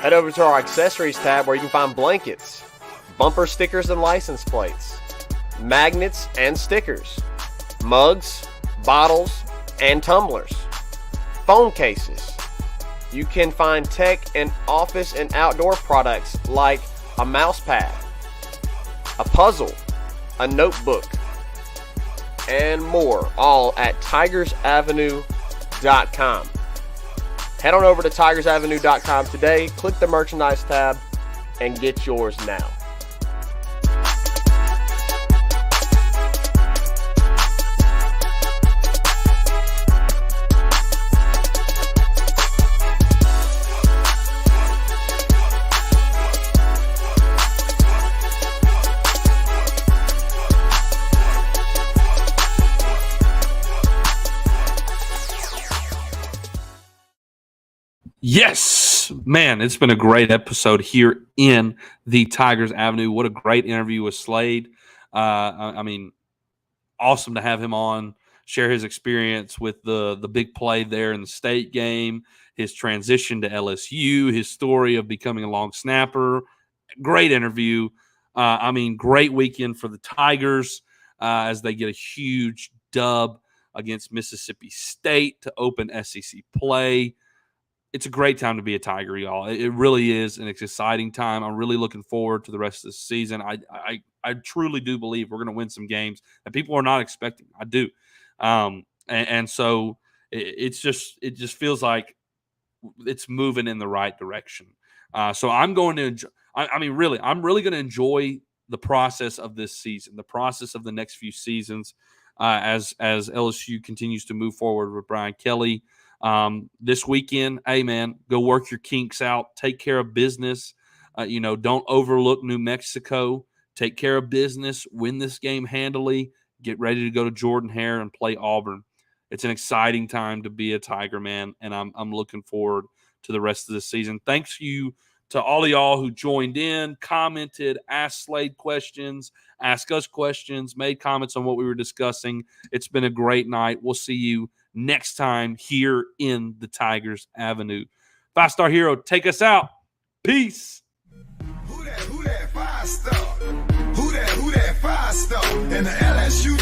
[SPEAKER 3] Head over to our accessories tab where you can find blankets, bumper stickers and license plates, magnets and stickers, mugs, bottles, and tumblers, phone cases. You can find tech and office and outdoor products like a mouse pad, a puzzle, a notebook, and more, all at tigersavenue.com. Head on over to tigersavenue.com today, click the merchandise tab, and get yours now.
[SPEAKER 2] Yes, man, it's been a great episode here in the Tigers Avenue. What a great interview with Slade. I mean, awesome to have him on, share his experience with the big play there in the state game, his transition to LSU, his story of becoming a long snapper. Great interview. I mean, great weekend for the Tigers as they get a huge dub against Mississippi State to open SEC play. It's a great time to be a Tiger, y'all. It really is an exciting time. I'm really looking forward to the rest of the season. I truly do believe we're going to win some games that people are not expecting. I do. And so it just feels like it's moving in the right direction. So I'm going to enjoy, I'm really going to enjoy the process of this season, the process of the next few seasons as LSU continues to move forward with Brian Kelly. This weekend, hey man, go work your kinks out, take care of business. Don't overlook New Mexico, take care of business, win this game handily, get ready to go to Jordan-Hare and play Auburn. It's an exciting time to be a Tiger, man, and I'm looking forward to the rest of the season. Thanks you to all of y'all who joined in, commented, asked Slade questions, asked us questions, made comments on what we were discussing. It's been a great night. We'll see you next time here in the Tigers Avenue. 5-star hero, take us out. Peace.
[SPEAKER 1] Who that 5-star? Who that 5-star? And the LSU